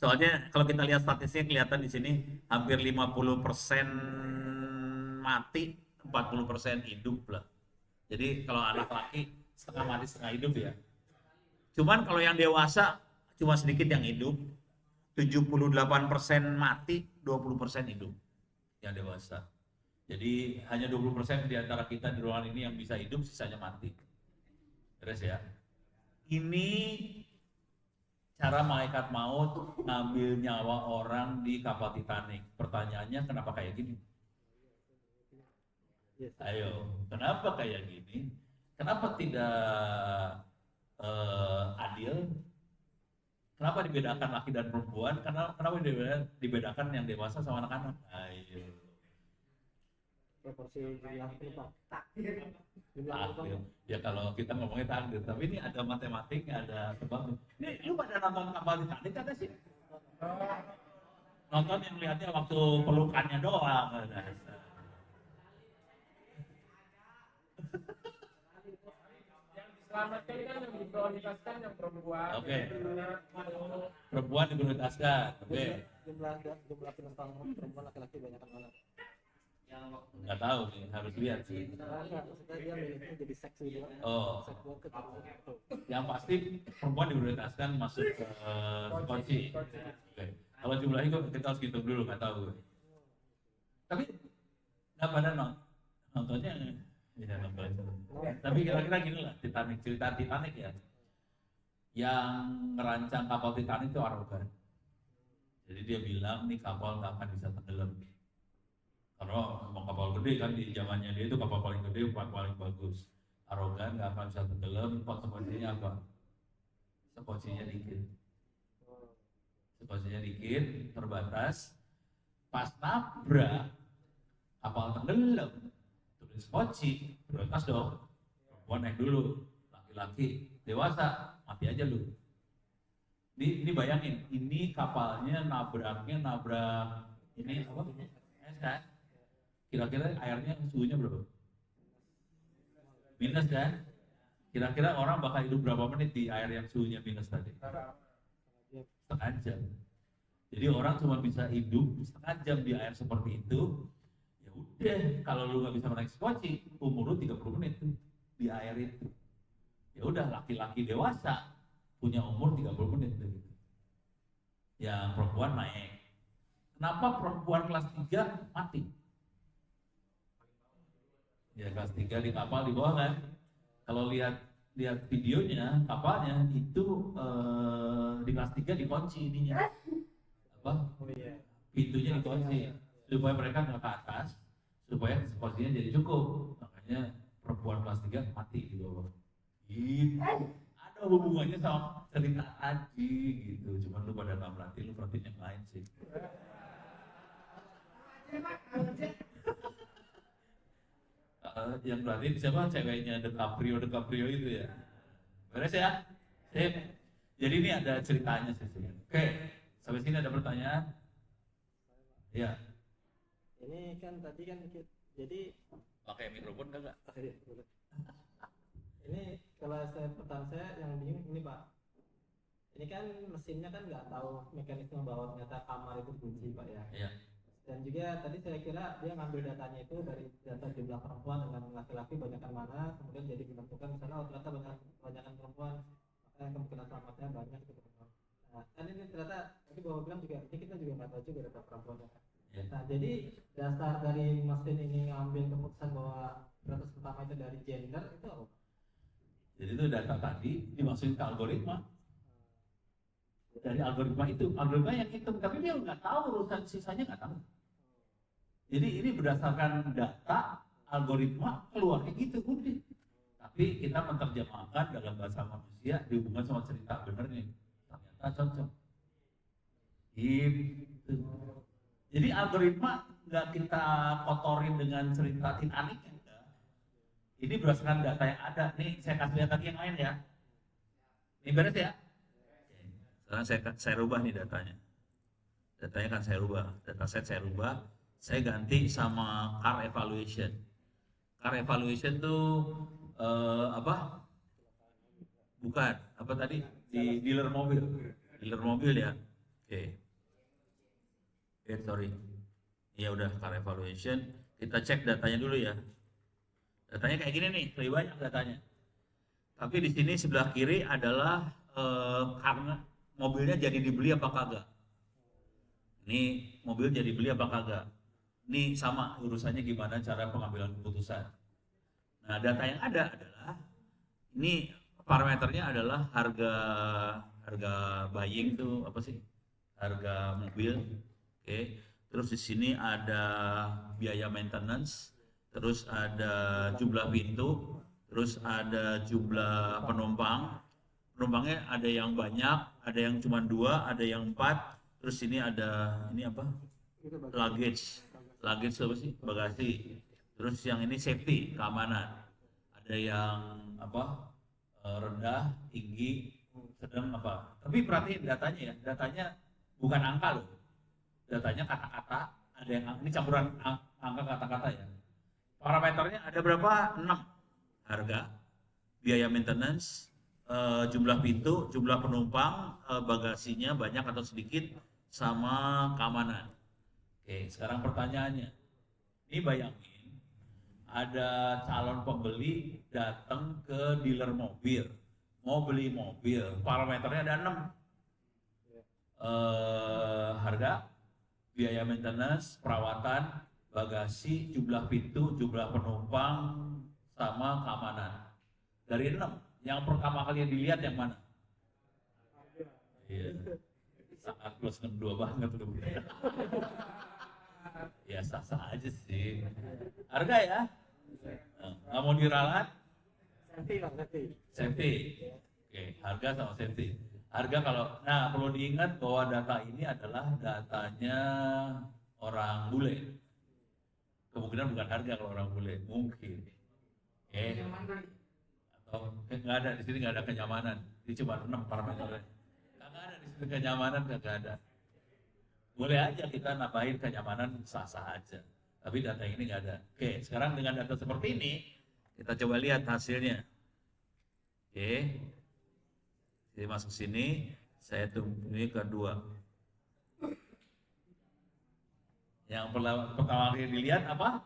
Soalnya kalau kita lihat statistiknya kelihatan di sini hampir 50% mati, 40% hidup lah. Jadi kalau anak laki setengah mati setengah hidup ya. Cuman kalau yang dewasa cuma sedikit yang hidup, 78% mati, 20% hidup yang dewasa. Jadi hanya 20% di antara kita di ruangan ini yang bisa hidup, sisanya mati. Terus ya. Ini cara malaikat maut ngambil nyawa orang di kapal Titanic. Pertanyaannya kenapa kayak gini? Yes. Ayo, kenapa kayak gini? Kenapa tidak adil? Kenapa dibedakan laki dan perempuan? Kenapa dibedakan yang dewasa sama anak-anak? Ayo. Proporsi jumlah penumpang. Jumlah penumpang. Takdir. Ya kalau kita ngomongnya takdir, tapi ini ada matematiknya, ada sebabnya. Ini lu pada nonton kapal Titanic kata sih? Nonton yang lihatnya waktu pelukannya doang. Selamatkan kan yang diprioritaskan yang perempuan. Oke. Perempuan diprioritaskan. Oke. Jumlah penumpang perempuan laki-laki banyak mana? Nggak tahu nih, harus lihat sih. Enggak, maksudnya dia milihnya jadi seks gitu. Oh. Seks worker gitu. Yang pasti perempuan diprioritaskan masuk ke skoci. Oke. Kalau jumlahnya kita harus hitung dulu, nggak tahu. Tapi nggak pada nontonnya ya nonton. Tapi kira-kira gini lah, Titanic, cerita Titanic ya. Yang merancang kapal Titanic itu arogan. Jadi dia bilang nih kapal nggak akan bisa tenggelam. Karena emang kapal gede kan di zamannya dia itu kapal paling gede, paling bagus. Arogan nggak akan bisa tenggelam. Konsekuensinya apa? Skocinya dikit. Skocinya dikit, terbatas. Pas nabrak kapal tenggelam, turun skoci, prioritas dong. Perempuan naik dulu, laki-laki dewasa mati aja lu. Ini bayangin, ini kapalnya nabrak ini apa? Es kan? Kira-kira airnya suhunya berapa? Minus kan? Kira-kira orang bakal hidup berapa menit di air yang suhunya minus tadi? Setengah jam. Jadi orang cuma bisa hidup setengah jam di air seperti itu. Ya udah, kalau lu nggak bisa naik skoci, umur lu 30 menit tuh di air itu. Ya udah, laki-laki dewasa punya umur 30 menit gitu. Yang perempuan naik. Kenapa perempuan kelas 3 mati? Ya kelas 3 di kapal di bawah kan. Kalau lihat videonya kapalnya itu di kelas 3 dikunci ininya. Apa? Oh iya. Pintunya dikunci supaya mereka nggak ke atas, supaya skocinya jadi cukup. Makanya perempuan kelas 3 mati di bawah. Gitu. Ada hubungannya sama cerita tadi gitu. Cuman lu pada nggak merhatiin, lu perhatiin yang lain sih. Yang berarti siapa ceweknya DiCaprio itu ya. Beres ya? Sip. Jadi ini ada ceritanya sih. Oke, sampai sini ada pertanyaan? Ya. Ini kan tadi kan jadi Pakai mikrofon kagak? ini kalau pertanyaan saya yang bingung ini Pak. Ini kan mesinnya kan nggak tahu mekanisme bahwa ternyata kamar itu kunci Pak ya. Iya. Dan juga tadi saya kira dia ngambil datanya itu dari data jumlah perempuan dengan laki-laki banyakkan mana, kemudian jadi menentukan misalnya ternyata banyakan perempuan, makanya kemungkinan selamatnya banyak gitu. Nah kan ini ternyata tadi Bapak bilang juga ini kita juga nggak tahu juga data perempuannya kan. Ya. Nah jadi dasar dari mesin ini ngambil keputusan bahwa prioritas pertama itu dari gender itu apa? Jadi itu data tadi dimasukin ke algoritma. Dari algoritma yang hitung, tapi dia nggak tahu urusan sisanya nggak tahu. Jadi ini berdasarkan data algoritma keluarnya gitu udah. Tapi kita menerjemahkan dalam bahasa manusia dihubungkan sama cerita benernya. Ternyata cocok. Gitu. Jadi algoritma nggak kita kotorin dengan cerita Titanic enggak. Ini berdasarkan data yang ada. Nih saya kasih lihat lagi yang lain ya. Ini beres ya. Sekarang saya rubah nih datanya. Datanya kan saya rubah. Dataset saya rubah. Saya ganti sama car evaluation. Car evaluation tuh apa? Bukan. Apa tadi? Di dealer mobil. Dealer mobil ya. Oke. Sorry. Ya udah car evaluation. Kita cek datanya dulu ya. Datanya kayak gini nih, lebih banyak datanya. Tapi di sini sebelah kiri adalah karena mobilnya jadi dibeli apa kagak. Ini mobil jadi beli apa kagak. Ini sama urusannya gimana cara pengambilan keputusan. Nah data yang ada adalah ini parameternya adalah harga buying itu apa sih? Harga mobil. Oke. Terus di sini ada biaya maintenance. terus ada jumlah pintu, terus ada jumlah penumpang. Penumpangnya ada yang banyak, ada yang cuma 2, ada yang 4. Terus ini ada ini apa? Luggage. Luggage apa sih? Bagasi. Terus yang ini safety, keamanan. Ada yang apa? Rendah, tinggi, sedang apa? Tapi perhatiin datanya ya. Datanya bukan angka loh. Datanya kata-kata. Ada yang ini campuran angka kata-kata ya. Parameternya ada berapa? 6. Harga, biaya maintenance, jumlah pintu, jumlah penumpang, bagasinya banyak atau sedikit, sama keamanan. Oke, sekarang pertanyaannya, ini bayangin ada calon pembeli datang ke dealer mobil, mau beli mobil, parameternya ada 6. Harga, biaya maintenance, perawatan, bagasi, jumlah pintu, jumlah penumpang, sama keamanan. Dari 6, yang pertama kali dilihat yang mana? Iya. Sangat plus 62 banget tuh. Ya sah-sah aja sih. Harga ya? Nggak mau diralat? Safety. Oke, harga sama safety. Harga kalau, nah perlu diingat bahwa data ini adalah datanya orang bule. Kemungkinan bukan harga kalau orang bule, mungkin. Atau nggak ada di sini, nggak ada kenyamanan. Ini cuma 6 parameternya. Nggak ada di sini kenyamanan, nggak ada. Boleh aja kita nambahin kenyamanan, sah-sah aja. Tapi data ini nggak ada. Oke, sekarang dengan data seperti ini, kita coba lihat hasilnya. Oke, jadi masuk sini, saya tunggu ini kedua. Yang pertama kali dilihat apa?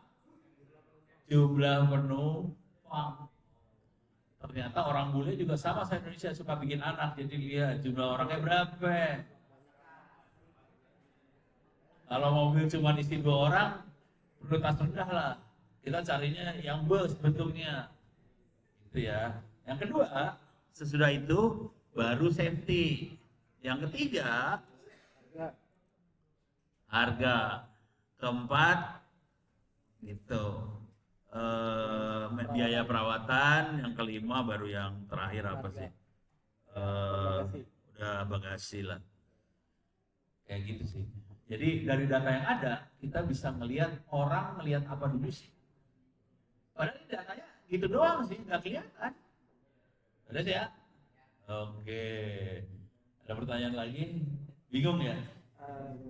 Jumlah penumpang. Ternyata orang bule juga sama, saya Indonesia suka bikin anak, jadi lihat jumlah orangnya berapa. Kalau mobil cuma isi 2 orang, prioritas rendah lah. Kita carinya yang bus bentuknya. Gitu ya. Yang kedua, sesudah itu baru safety. Yang ketiga, harga. Keempat, gitu. Biaya perawatan. Yang kelima baru yang terakhir apa sih? Udah bagasi lah. Kayak gitu sih. Jadi dari data yang ada, kita bisa ngelihat orang ngelihat apa dulu sih. Padahal ini datanya gitu doang sih, nggak kelihatan. Ada sih ya? Oke. Ada pertanyaan lagi? Bingung ya?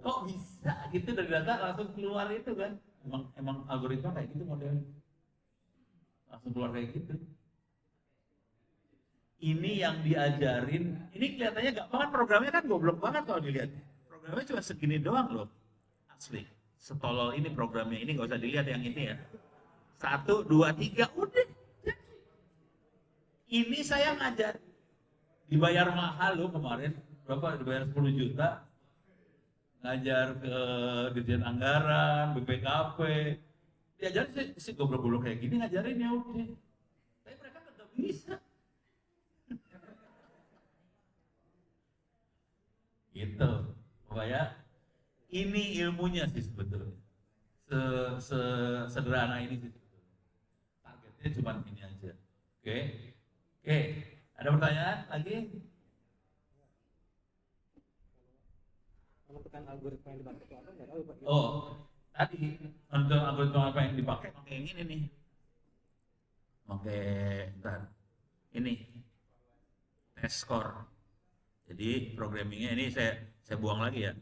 Kok bisa gitu dari data langsung keluar itu kan? Emang algoritma kayak gitu modelnya. Langsung keluar kayak gitu. Ini yang diajarin, ini kelihatannya gampang kan, programnya kan goblok banget kalau dilihat. Programnya cuma segini doang loh. Asli. Setolol ini programnya, ini nggak usah dilihat yang ini ya. 1, 2, 3, udah. Ini saya ngajar. Dibayar mahal loh kemarin. Berapa? Dibayar 10 juta. Ngajar ke Dirjen Anggaran, BPKP. Diajarin sih goblok-goblok kayak gini ngajarin ya udah. Tapi mereka tetap bisa. Gitu. Pokoknya ini ilmunya sih sebetulnya. Sederhana ini sih. Targetnya cuma ini aja. Oke. Oke. Ada pertanyaan lagi? Bukan algoritma yang dipakai itu apa nggak tahu Pak. Oh, tadi untuk algoritma apa yang dipakai? Pakai yang ini nih. Pakai bentar. Ini test score. Jadi programmingnya ini saya buang lagi ya.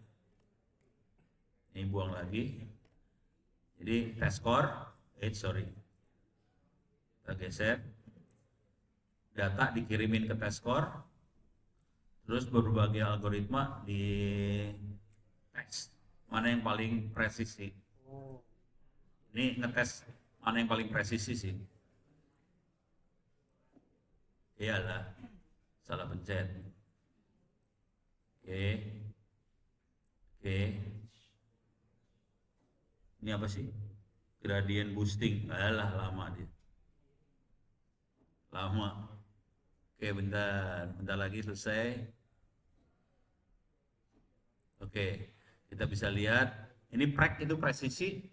Ini buang lagi. Jadi test score, kita geser. Data dikirimin ke test score. Terus berbagai algoritma di tes mana yang paling presisi. Ini ngetes mana yang paling presisi sih. Iyalah, salah pencet. Oke. Ini apa sih? Gradient boosting. Alah, lama dia. Lama. Oke, bentar lagi selesai. Oke, kita bisa lihat. Ini prek itu presisi.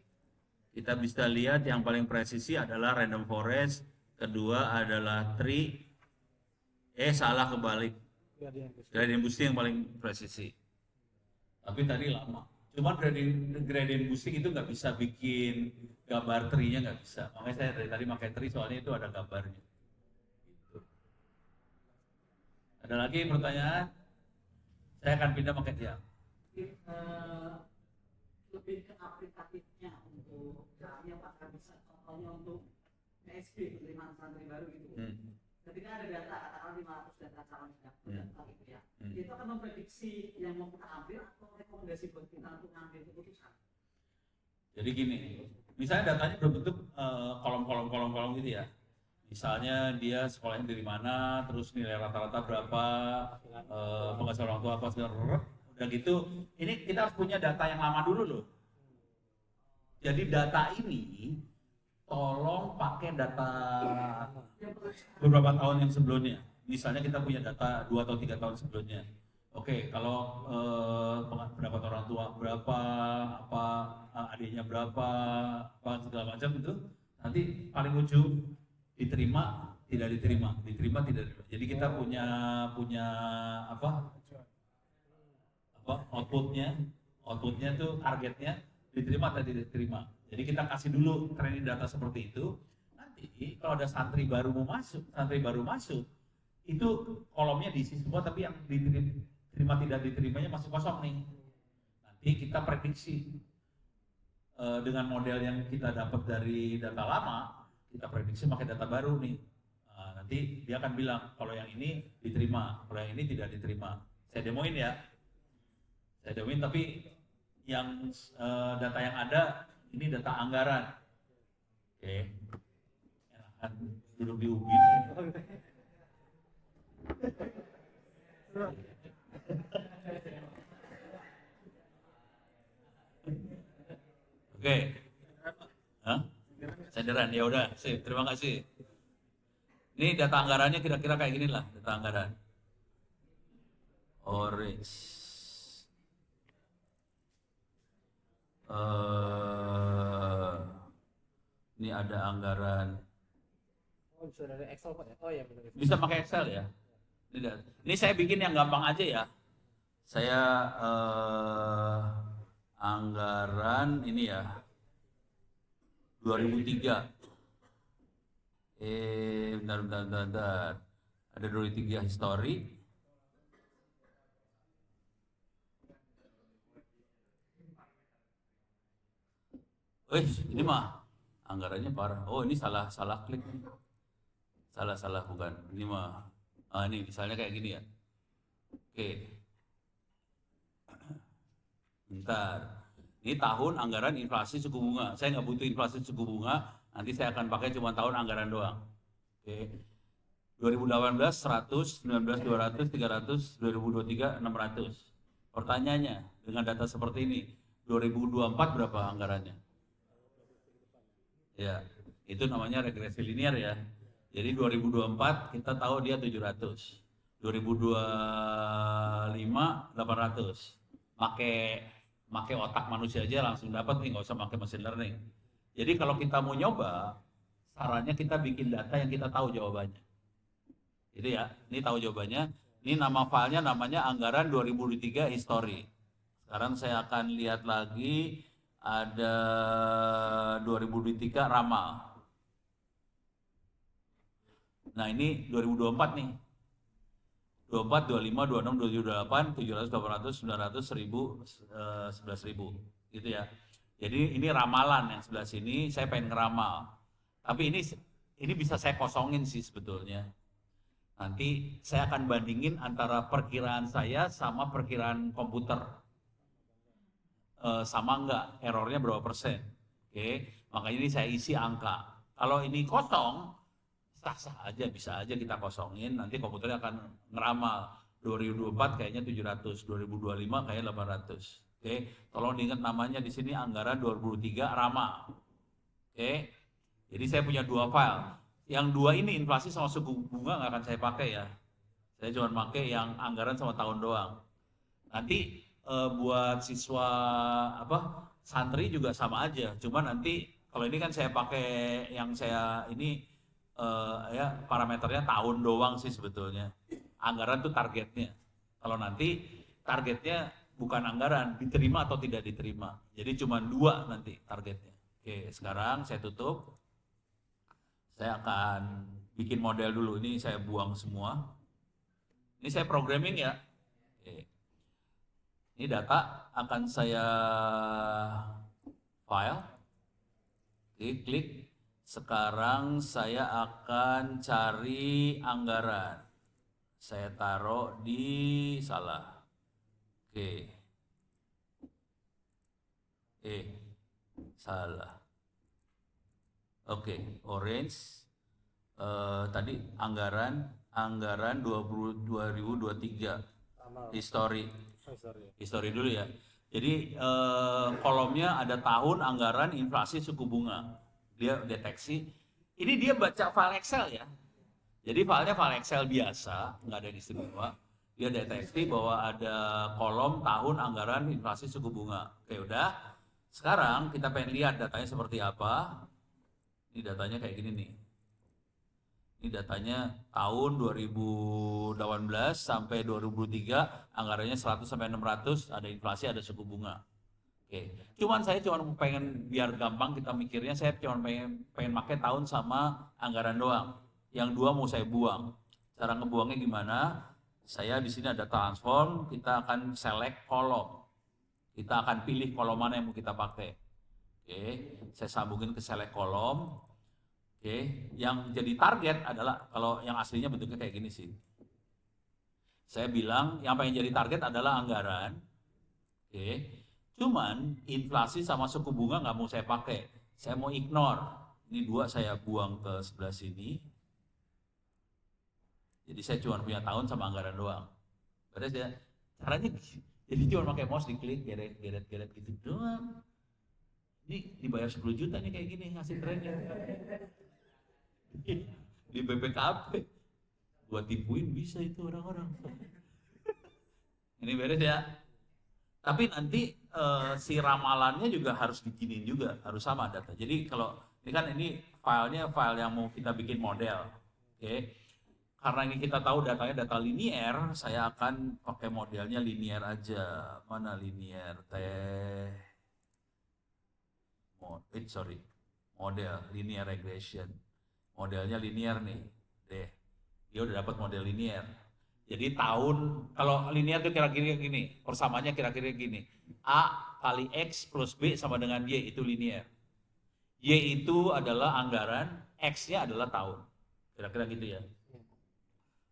kita bisa lihat yang paling presisi adalah random forest, kedua adalah tree, salah kebalik, gradient boosting yang paling presisi. Tapi tadi lama. Cuma gradient boosting itu nggak bisa bikin gambar tree-nya, nggak bisa. Makanya saya dari tadi pakai tree soalnya itu ada gambarnya. Gitu. Ada lagi pertanyaan? Saya akan pindah pakai dia. Lebih ke aplikatifnya untuk caranya apakah bisa contohnya untuk PSB penerimaan santri baru gitu. Ketika ada data katakanlah 500 data calon daftar gitu ya, itu akan memprediksi yang mau kita ambil atau rekomendasi buat kita untuk ngambil keputusan. Jadi gini, misalnya datanya berbentuk kolom gitu ya. Misalnya dia sekolahnya dari mana, terus nilai rata-rata berapa, penghasilan orang tua apa segala. Udah gitu, ini kita harus punya data yang lama dulu loh. Jadi data ini tolong pakai data beberapa tahun yang sebelumnya. Misalnya kita punya data 2 atau 3 tahun sebelumnya. Oke, kalau pendapatan orang tua berapa, apa adiknya berapa, apa segala macam itu, nanti paling ujung diterima, tidak diterima, diterima, tidak diterima. Jadi kita punya outputnya tuh targetnya diterima atau tidak diterima. Jadi kita kasih dulu training data seperti itu. Nanti kalau ada santri baru masuk, itu kolomnya diisi semua, tapi yang diterima tidak diterimanya masih kosong nih. Nanti kita prediksi dengan model yang kita dapat dari data lama, kita prediksi pakai data baru nih. Nanti dia akan bilang kalau yang ini diterima, kalau yang ini tidak diterima. Saya demoin ya. Tapi yang data yang ada ini data anggaran. Oke. Enakan duduk di ubin. Oke. Sandaran, ya udah, sip. Terima kasih. Ini data anggarannya kira-kira kayak gini lah, data anggaran. Orange. Ini ada anggaran. Oh, bisa dari Excel Pak ya? Oh ya benar. Bisa pakai Excel ya. Ini saya bikin yang gampang aja ya. Saya anggaran ini ya 2003. Bentar. Ada 2003 history. Ini mah anggarannya parah. Oh, ini salah klik nih. Salah bukan. Ini mah ini misalnya kayak gini ya. Oke. Bentar. Ini tahun anggaran inflasi suku bunga. Saya nggak butuh inflasi suku bunga. Nanti saya akan pakai cuma tahun anggaran doang. Oke. 2018 100, 19 200, 300, 2023 600. Pertanyaannya, dengan data seperti ini, 2024 berapa anggarannya? Ya, itu namanya regresi linear ya. Jadi 2024 kita tahu dia 700. 2025 800. Pakai otak manusia aja langsung dapat nih, nggak usah pakai machine learning. Jadi kalau kita mau nyoba, sarannya kita bikin data yang kita tahu jawabannya. Itu ya, ini tahu jawabannya. Ini nama filenya namanya anggaran 2023 history. Sekarang saya akan lihat lagi. Ada 2023 ramal. Nah ini 2024 nih. 24, 25, 26, 27, 28, 700, 800, 900, 1000, 11.000. Gitu ya. Jadi ini ramalan yang sebelah sini, saya pengen ngeramal. Tapi ini bisa saya kosongin sih sebetulnya. Nanti saya akan bandingin antara perkiraan saya sama perkiraan komputer. Sama enggak, errornya berapa persen. Oke, makanya ini saya isi angka. Kalau ini kosong, sah-sah aja, bisa aja kita kosongin, nanti komputernya akan ngeramal 2024 kayaknya 700, 2025 kayaknya 800. Oke, tolong diingat namanya di sini anggaran 2023 ramal. Oke, jadi saya punya dua file. Yang dua ini inflasi sama suku bunga nggak akan saya pakai ya. Saya cuma pakai yang anggaran sama tahun doang. Nanti buat siswa santri juga sama aja. Cuma nanti Kalau ini kan saya pakai yang saya ini ya parameternya tahun doang sih sebetulnya. Anggaran tuh targetnya. Kalau nanti targetnya bukan anggaran, diterima atau tidak diterima. Jadi cuma 2 nanti targetnya. Oke, sekarang saya tutup. Saya akan bikin model dulu. Ini saya buang semua. Ini saya programming ya. Oke. Ini data akan saya file. Oke, klik. Sekarang saya akan cari anggaran. Saya taruh di salah. Oke. Salah. Oke, orange. Tadi anggaran 2023. History dulu ya. Jadi kolomnya ada tahun, anggaran, inflasi, suku bunga. Dia deteksi. Ini dia baca file Excel ya. Jadi filenya file Excel biasa, nggak ada yang istimewa. Dia deteksi bahwa ada kolom tahun, anggaran, inflasi, suku bunga. Oke, udah. Sekarang kita pengen lihat datanya seperti apa. Ini datanya kayak gini nih. Ini datanya tahun 2018 sampai 2003, anggarannya 100 sampai 600, ada inflasi, ada suku bunga. Oke. Saya pengen biar gampang kita mikirnya, saya cuma pengen pakai tahun sama anggaran doang. Yang 2 mau saya buang. Cara ngebuangnya gimana? Saya di sini ada transform, kita akan select kolom. Kita akan pilih kolom mana yang mau kita pakai. Oke, saya sambungin ke select kolom. Oke, yang jadi target adalah, kalau yang aslinya bentuknya kayak gini sih. Saya bilang yang pengen jadi target adalah anggaran. Oke, cuman inflasi sama suku bunga nggak mau saya pakai. Saya mau ignore. Ini 2 saya buang ke sebelah sini. Jadi saya cuma punya tahun sama anggaran doang. Beres ya? Caranya jadi cuma pakai mouse, diklik, geret gitu doang. Ini dibayar 10 juta nih kayak gini, ngasih trennya. Di BPKP. Buat tipuin bisa itu orang-orang. Ini beres ya? Tapi nanti si ramalannya juga harus bikinin juga, harus sama data. Jadi kalau ini kan filenya file yang mau kita bikin model. Oke. Karena ini kita tahu datanya data linear, saya akan pakai modelnya linear aja. Mana linear? Model linear regression. Modelnya linear nih. Dia udah dapat model linear. Jadi tahun, kalau linear itu kira-kira gini, persamaannya kira-kira gini. A kali X plus B sama dengan Y, itu linear. Y itu adalah anggaran, X-nya adalah tahun. Kira-kira gitu ya.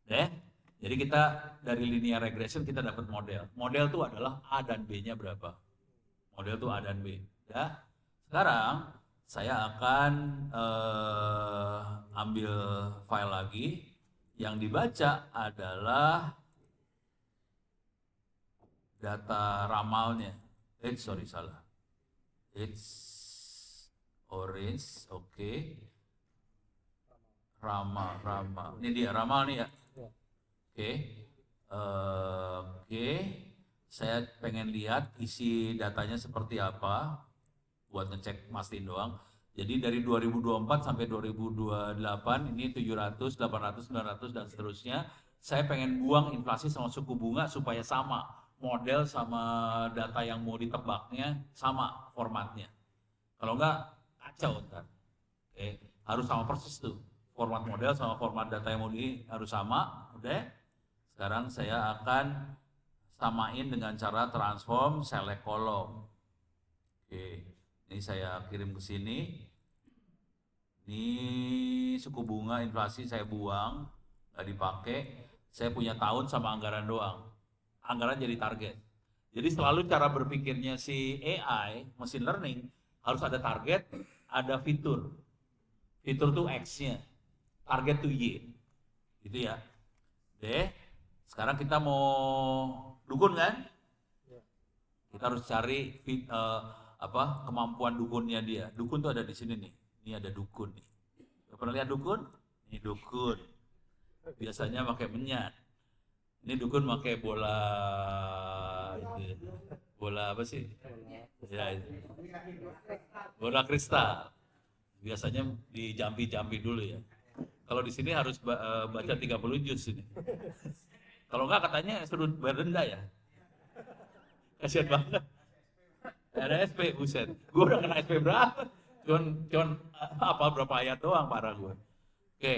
Jadi kita dari linear regression kita dapat model. Model itu adalah A dan B-nya berapa. Model itu A dan B. Ya. Sekarang saya akan ambil file lagi. Yang dibaca adalah data ramalnya. Salah. It's orange, oke. Ramal. Ini dia ramal nih ya. Oke. Saya pengen lihat isi datanya seperti apa. Buat ngecek mastiin doang. Jadi dari 2024 sampai 2028 ini 700, 800, 900 dan seterusnya. Saya pengen buang inflasi sama suku bunga supaya sama. Model sama data yang mau ditebaknya sama formatnya. Kalau enggak kacau ntar. Harus sama persis tuh. Format model sama format data yang mau harus sama. Udah. Sekarang saya akan samain dengan cara transform select kolom. Ini saya kirim ke sini. Ini suku bunga inflasi saya buang, nggak dipakai. Saya punya tahun sama anggaran doang. Anggaran jadi target. Jadi selalu cara berpikirnya si AI, machine learning, harus ada target, ada fitur. Fitur tuh X-nya, target tuh Y. Gitu ya. Sekarang kita mau dukun kan? Kita harus cari kemampuan dukunnya dia. Dukun tuh ada di sini nih. Ini ada dukun nih. Pernah lihat dukun? Ini dukun. Biasanya pakai menyat. Ini dukun pakai bola bola apa sih? Ya, bola kristal. Biasanya di Jambi dulu ya. Kalau di sini harus baca 30 juz ini. Kalau enggak katanya suruh berenda ya. Kasihan banget. Ada SP, buset. Gue udah kena SP berapa? Cuman apa berapa ayat doang parah gue. Oke,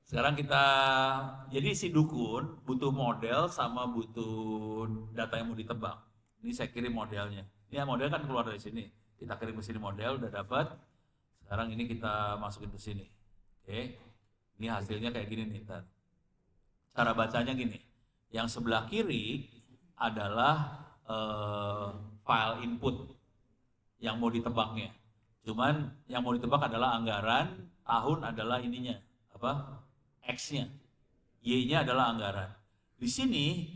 sekarang kita, jadi si dukun butuh model sama butuh data yang mau ditebak. Ini saya kirim modelnya. Ini model kan keluar dari sini. Kita kirim ke sini model, udah dapat. Sekarang ini kita masukin ke sini. Oke, ini hasilnya kayak gini nih. Ntar. Cara bacanya gini. Yang sebelah kiri adalah file input yang mau ditebaknya. Cuman yang mau ditebak adalah anggaran, tahun adalah ininya. Apa? X-nya. Y-nya adalah anggaran. Di sini,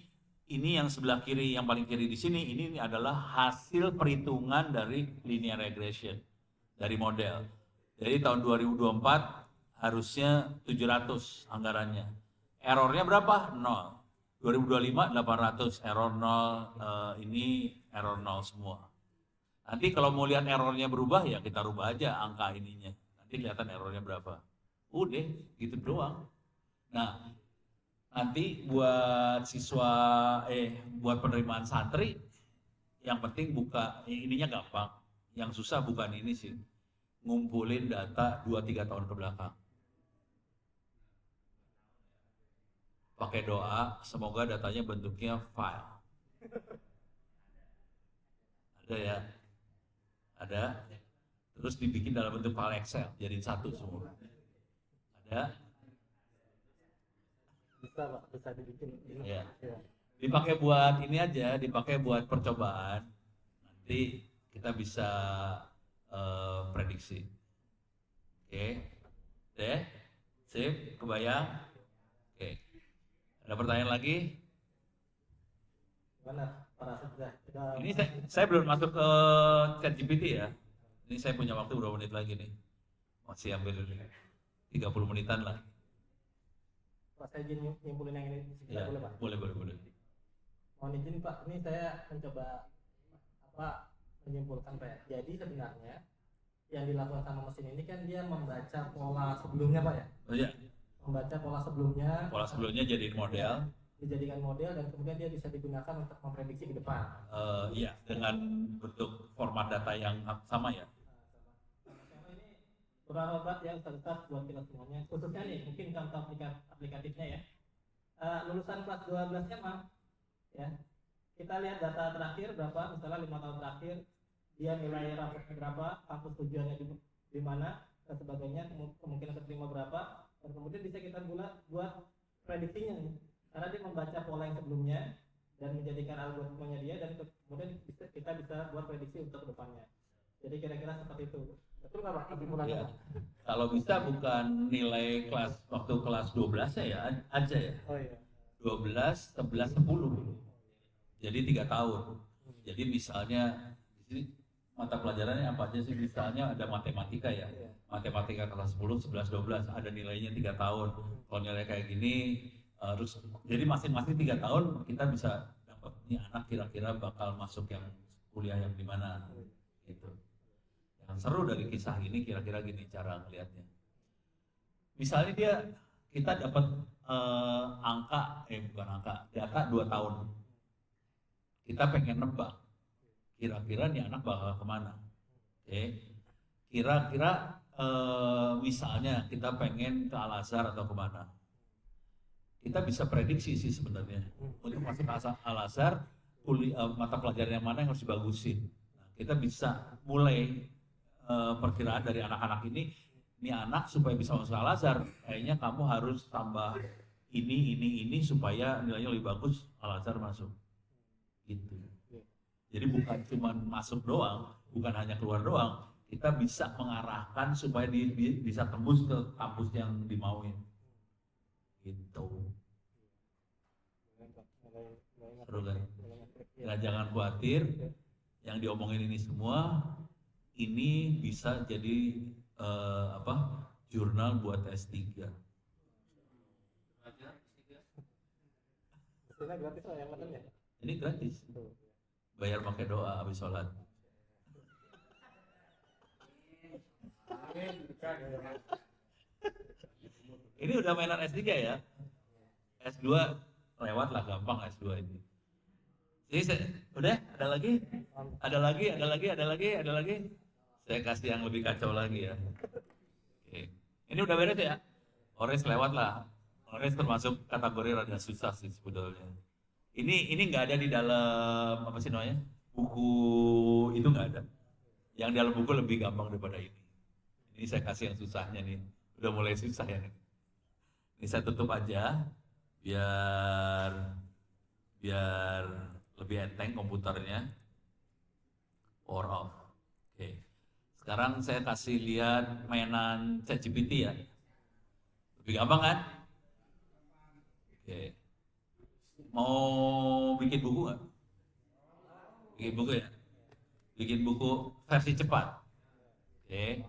ini yang sebelah kiri, yang paling kiri di sini, ini adalah hasil perhitungan dari linear regression, dari model. Jadi tahun 2024 harusnya 700 anggarannya. Errornya berapa? 0. 2025 800, error 0, ini error 0 semua. Nanti kalau mau lihat errornya berubah ya kita rubah aja angka ininya. Nanti kelihatan errornya berapa. Udah, gitu doang. Nah, nanti buat buat penerimaan santri, yang penting buka, ininya gampang. Yang susah bukan ini sih, ngumpulin data 2-3 tahun ke belakang. Pakai doa, semoga datanya bentuknya file. Ada ya? Ada. Terus dibikin dalam bentuk file Excel, jadi satu semua. Ada. Bisa Pak, bisa dibikin. Ya. Dipakai buat ini aja, dipakai buat percobaan. Nanti kita bisa prediksi. Oke. Deh. Sip, kebayang? Oke. Ada pertanyaan lagi? Gimana Pak Rasid? Ini saya belum masuk ke ChatGPT ya. Ini saya punya waktu berapa menit lagi nih. Masih hampir 30 menitan lah. Pak, saya izin nyimpulin yang ini Ya, boleh Pak? boleh. Mohon izin Pak, ini saya mencoba menyimpulkan Pak ya. Jadi sebenarnya yang dilakukan sama mesin ini kan dia membaca pola sebelumnya Pak ya? Oh iya. Membaca pola sebelumnya. Pola sebelumnya jadiin model. Dijadikan model dan kemudian dia bisa digunakan untuk memprediksi ke depan. Iya, dengan bentuk format data yang sama ya. Ini bermanfaat ya Ustaz buat kita semuanya. Khususnya nih, mungkin contoh aplikatifnya ya. Lulusan kelas 12-nya mah ya. Kita lihat data terakhir berapa, misalnya 5 tahun terakhir, dia nilai rapotnya berapa, kampus tujuannya di mana, dan sebagainya, kemungkinan keterima berapa, dan kemudian bisa kita buat prediksinya nih. Karena dia membaca pola yang sebelumnya dan menjadikan algoritmanya dia, dan kemudian kita bisa buat prediksi untuk kedepannya. Jadi kira-kira seperti itu. Betul nggak Pak? Ya. Kalau bisa bukan nilai kelas waktu kelas 12 ya aja ya. Oh iya. 12, 11, 10. Jadi 3 tahun. Jadi misalnya di sini mata pelajarannya apa aja sih? Misalnya ada matematika ya. Matematika kelas 10, 11, 12 ada nilainya 3 tahun. Kalau nilai kayak gini harus, jadi masing-masing 3 tahun kita bisa dapat ini anak kira-kira bakal masuk yang kuliah yang di mana gitu. Yang seru dari kisah ini kira-kira gini cara ngelihatnya. Misalnya kita dapat data 2 tahun. Kita pengen nebak kira-kira nih anak bakal kemana. Oke. Kira-kira misalnya kita pengen ke Al-Azhar atau kemana. Kita bisa prediksi sih sebenarnya. Untuk masuk Al-Azhar, mata pelajaran yang mana yang harus dibagusin. Nah, kita bisa mulai perkiraan dari anak-anak ini anak supaya bisa masuk Al-Azhar, kayaknya kamu harus tambah ini supaya nilainya lebih bagus, Al-Azhar masuk. Gitu. Jadi bukan cuma masuk doang, bukan hanya keluar doang, kita bisa mengarahkan supaya bisa tembus ke kampus yang dimauin. Gitu. Seru kan? Nah, jangan khawatir, yang diomongin ini semua ini bisa jadi jurnal buat S3. Gratis ya, ya? Ini gratis. Bayar pakai doa habis sholat. Ini udah mainan S3 ya. S2 lewat lah, gampang S2 ini. Jadi udah, ada lagi. Saya kasih yang lebih kacau lagi ya. Oke. Ini udah beres ya. Orange lewat lah. Orange termasuk kategori rada susah sih sebetulnya. Ini nggak ada di dalam apa sih namanya? Buku itu nggak ada. Yang di dalam buku lebih gampang daripada ini. Ini saya kasih yang susahnya nih. Udah mulai susah ya. Ini saya tutup aja biar lebih enteng komputernya. Power off. Oke. Sekarang saya kasih lihat mainan ChatGPT ya. Lebih gampang kan? Oke. Mau bikin buku nggak? Bikin buku ya? Bikin buku versi cepat. Oke.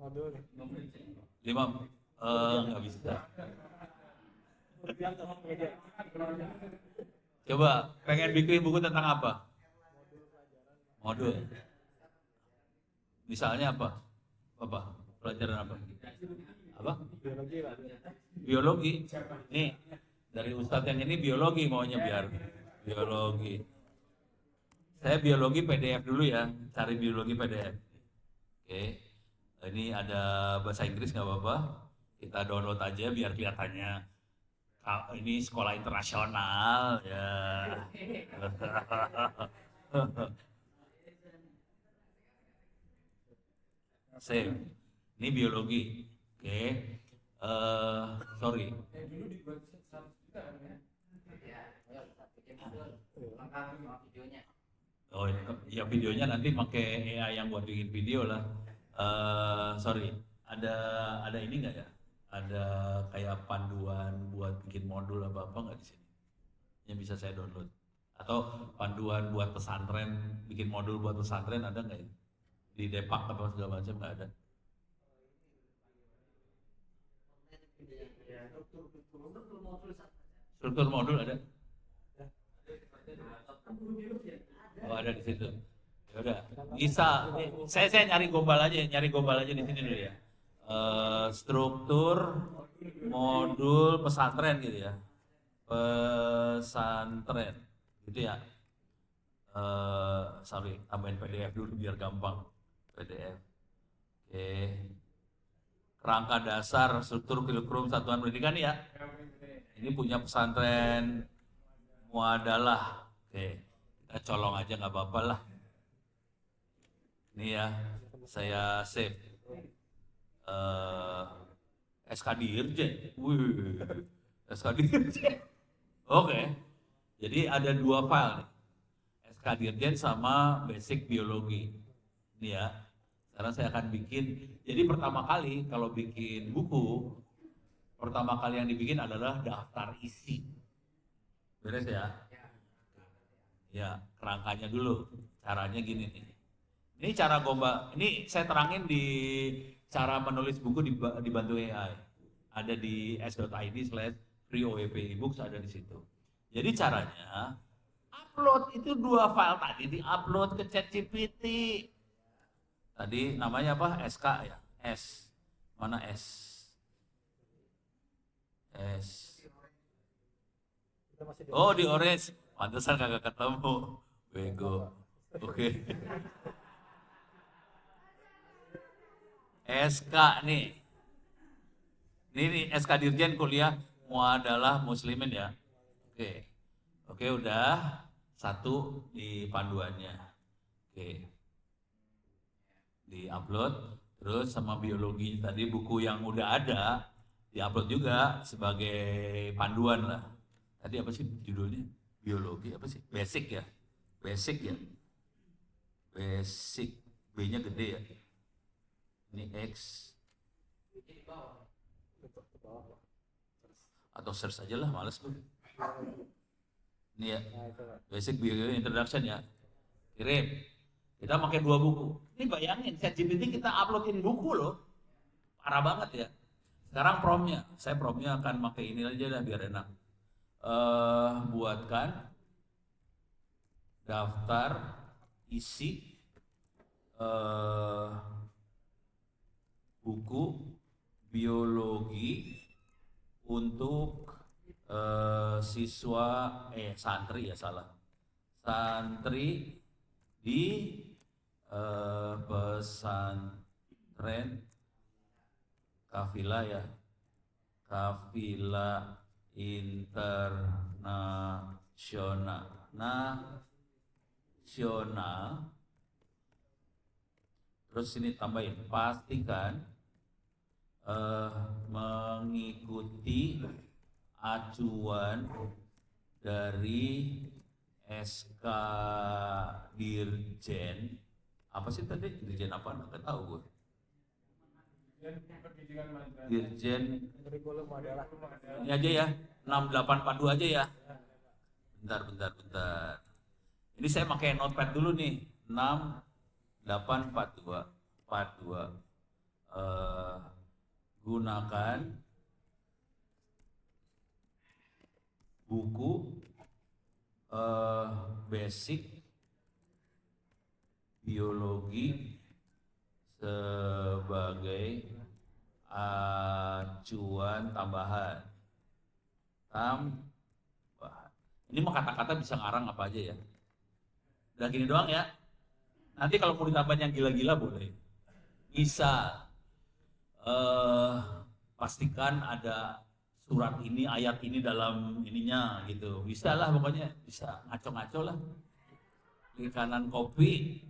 5 nggak bisa. Coba pengen bikin buku tentang apa? Modul. Misalnya apa? Pelajaran apa? Biologi. Nih, dari Ustadz yang ini biologi maunya biar biologi. Saya biologi PDF dulu ya, cari biologi PDF. Oke, ini ada bahasa Inggris nggak apa-apa. Kita download aja biar kelihatannya ini sekolah internasional ya. Save. Ini biologi. Oke. Sorry. Dulu dibuat 100 juta kan ya? Oh, ya videonya nanti pakai AI yang buat bikin video lah. Sorry. Ada ini nggak ya? Ada kayak panduan buat bikin modul apa-apa nggak di sini? Yang bisa saya download? Atau panduan buat pesantren, bikin modul buat pesantren ada nggak ya? Di Depak apa segala macam nggak ada? Struktur modul ada? Oh, ada di situ. Ya udah, bisa. Saya nyari gombal aja di sini dulu ya. Struktur modul pesantren gitu ya. Pesantren gitu ya. Sorry, tambahin PDF dulu biar gampang. PDF. Oke. Kerangka dasar struktur kurikulum satuan pendidikan ya. Ini punya pesantren Muadalah. Oke. Kita colong aja nggak apa-apa lah. Ini ya, saya save. SK Dirjen. Wih, SK Dirjen. Oke. Jadi ada 2 file nih. SK Dirjen sama basic biologi. Ini ya. Sekarang saya akan bikin. Jadi pertama kali kalau bikin buku, pertama kali yang dibikin adalah daftar isi. Beres ya? Ya, kerangkanya dulu. Caranya gini nih. Ini cara gombal. Ini saya terangin di cara menulis buku dibantu AI. Ada di s.id/freeowp ebooks ada di situ. Jadi caranya upload itu 2 file tadi di-upload ke ChatGPT. Tadi namanya apa? SK ya? S. Mana S? S. Oh, di orange. Pantesan kagak ketemu. Bego. Oke. SK nih. Ini SK Dirjen Kuliah Muadalah Muslimin ya. Oke. Oke, udah 1 di panduannya. Oke. Di-upload. Terus sama biologi tadi buku yang udah ada di-upload juga sebagai panduan lah. Tadi apa sih judulnya? Biologi apa sih? Basic ya? Basic ya? Basic. B-nya gede ya? Ini X. Atau search aja lah, males tuh. Ini ya, Basic Biology Introduction ya. Kirim. Kita pakai 2 buku. Ini bayangin, ChatGPT kita uploadin buku loh. Parah banget ya. Sekarang promnya. Saya promnya akan pakai ini aja lah biar enak. Buatkan daftar isi biologi untuk santri ya salah. Santri di pesantren Kafilah internasional. Terus ini tambahin, pastikan mengikuti acuan dari SK Dirjen. Apa sih tadi? Dirjen apa? Nggak tahu gue. Dirjen ini aja ya, 6842 aja ya. Bentar. Ini saya pakai notepad dulu nih, 6842. Gunakan buku basic biologi sebagai acuan tambahan. Ini mah kata-kata bisa ngarang apa aja ya. Udah gini doang ya. Nanti kalau mau ditambahin yang gila-gila boleh. Bisa pastikan ada surat ini, ayat ini dalam ininya gitu. Bisa lah pokoknya, bisa ngaco-ngaco lah. Di kanan kopi.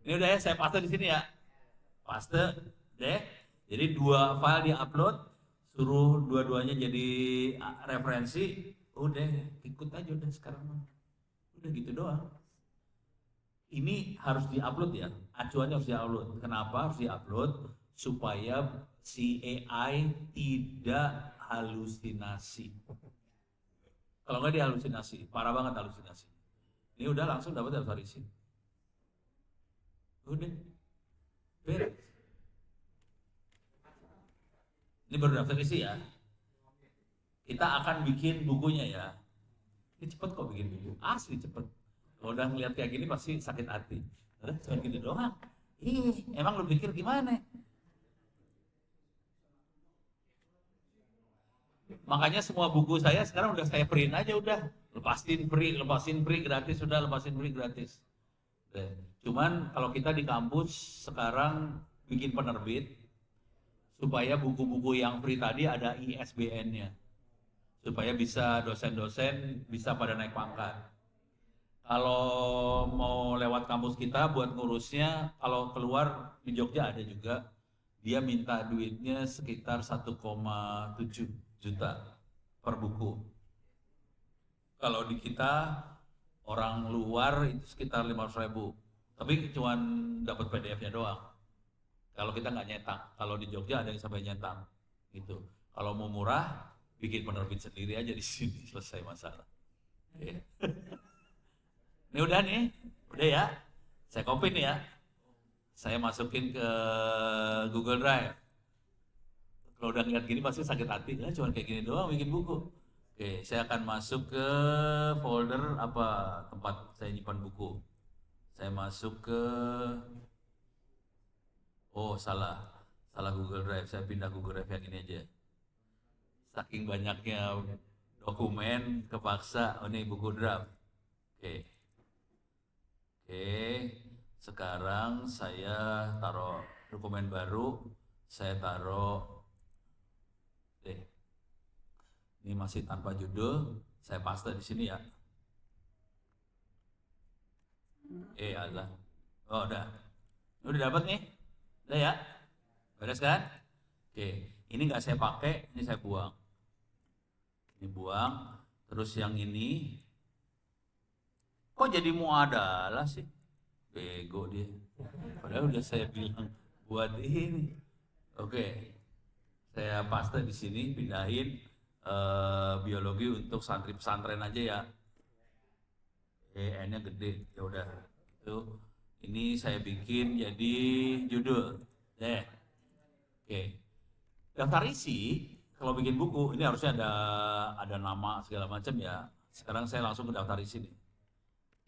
Ini udah ya, saya paste di sini ya. Paste deh. Jadi 2 file di-upload, suruh dua-duanya jadi referensi, udah ikut aja udah sekarang. Udah gitu doang. Ini harus di-upload ya. Acuannya harus di-upload. Kenapa harus di-upload? Supaya si AI tidak halusinasi. Kalau nggak dia halusinasi, parah banget halusinasi. Ini udah langsung dapat daftar isi. Udah, beres. Ini baru daftar isi ya. Kita akan bikin bukunya ya. Ini cepet kok bikin buku, asli cepet. Kalau udah ngeliat kayak gini pasti sakit hati. Udah cuma gini doang. Emang lu pikir gimana? Makanya semua buku saya sekarang udah saya print aja udah. Lepasin free gratis, sudah lepasin free gratis. Cuman kalau kita di kampus sekarang bikin penerbit supaya buku-buku yang free tadi ada ISBN-nya. Supaya bisa dosen-dosen bisa pada naik pangkat. Kalau mau lewat kampus kita buat ngurusnya, kalau keluar di Jogja ada juga, dia minta duitnya sekitar 1,7 juta per buku. Kalau di kita orang luar itu sekitar 500.000, tapi cuma dapat PDF-nya doang. Kalau kita nggak nyetak, kalau di Jogja ada yang sampai nyetak, gitu. Kalau mau murah, bikin penerbit sendiri aja di sini, selesai masalah. Okay. Ini udah nih, udah ya. Saya copy nih ya. Saya masukin ke Google Drive. Kalau udah ngeliat gini pasti sakit hati, ya cuma kayak gini doang bikin buku. Oke, saya akan masuk ke folder apa tempat saya nyimpan buku. Saya masuk ke salah Google Drive. Saya pindah Google Drive yang ini aja. Saking banyaknya dokumen kepaksa, ini buku draft. Oke, sekarang saya taruh dokumen baru. Saya taruh ini masih tanpa judul, saya paste di sini ya. Udah. Ini udah dapat nih. Udah ya? Beres kan? Oke, ini nggak saya pakai, ini saya buang. Ini buang. Terus yang ini, kok jadi muadalah sih? Bego dia. Padahal udah saya bilang buat ini. Oke, saya paste di sini, pindahin. Biologi untuk santri pesantren aja ya. N-nya gede, ya udah. Itu ini saya bikin jadi judul. Oke. Daftar isi kalau bikin buku ini harusnya ada nama segala macam ya. Sekarang saya langsung ke daftar isi nih.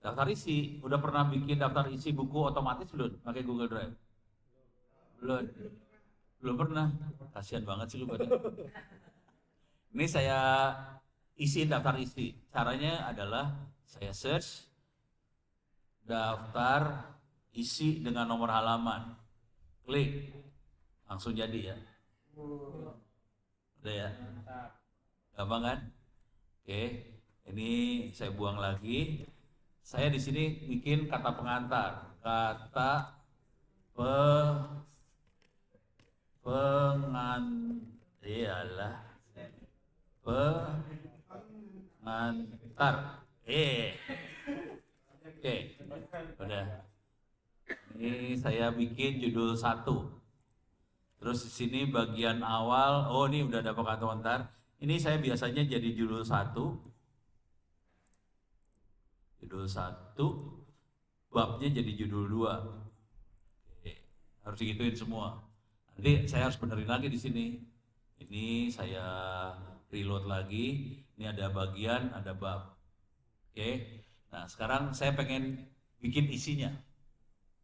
Daftar isi, udah pernah bikin daftar isi buku otomatis belum pakai Google Drive? Belum. Belum pernah. Kasihan banget sih lu pada. Ini saya isi daftar isi. Caranya adalah saya search daftar isi dengan nomor halaman. Klik. Langsung jadi ya. Udah ya. Gampang kan? Oke. Ini saya buang lagi. Saya di sini bikin kata pengantar. Kata iyalah pengantar. Oke, udah. Ini saya bikin judul 1. Terus di sini bagian awal, oh ini udah ada kata pengantar. Ini saya biasanya jadi judul 1. Judul 1, babnya jadi judul 2. Oke, harus digituin semua. Nanti saya harus benerin lagi di sini. Ini saya reload lagi. Ini ada bagian, ada bab. Oke. Nah, sekarang saya pengen bikin isinya.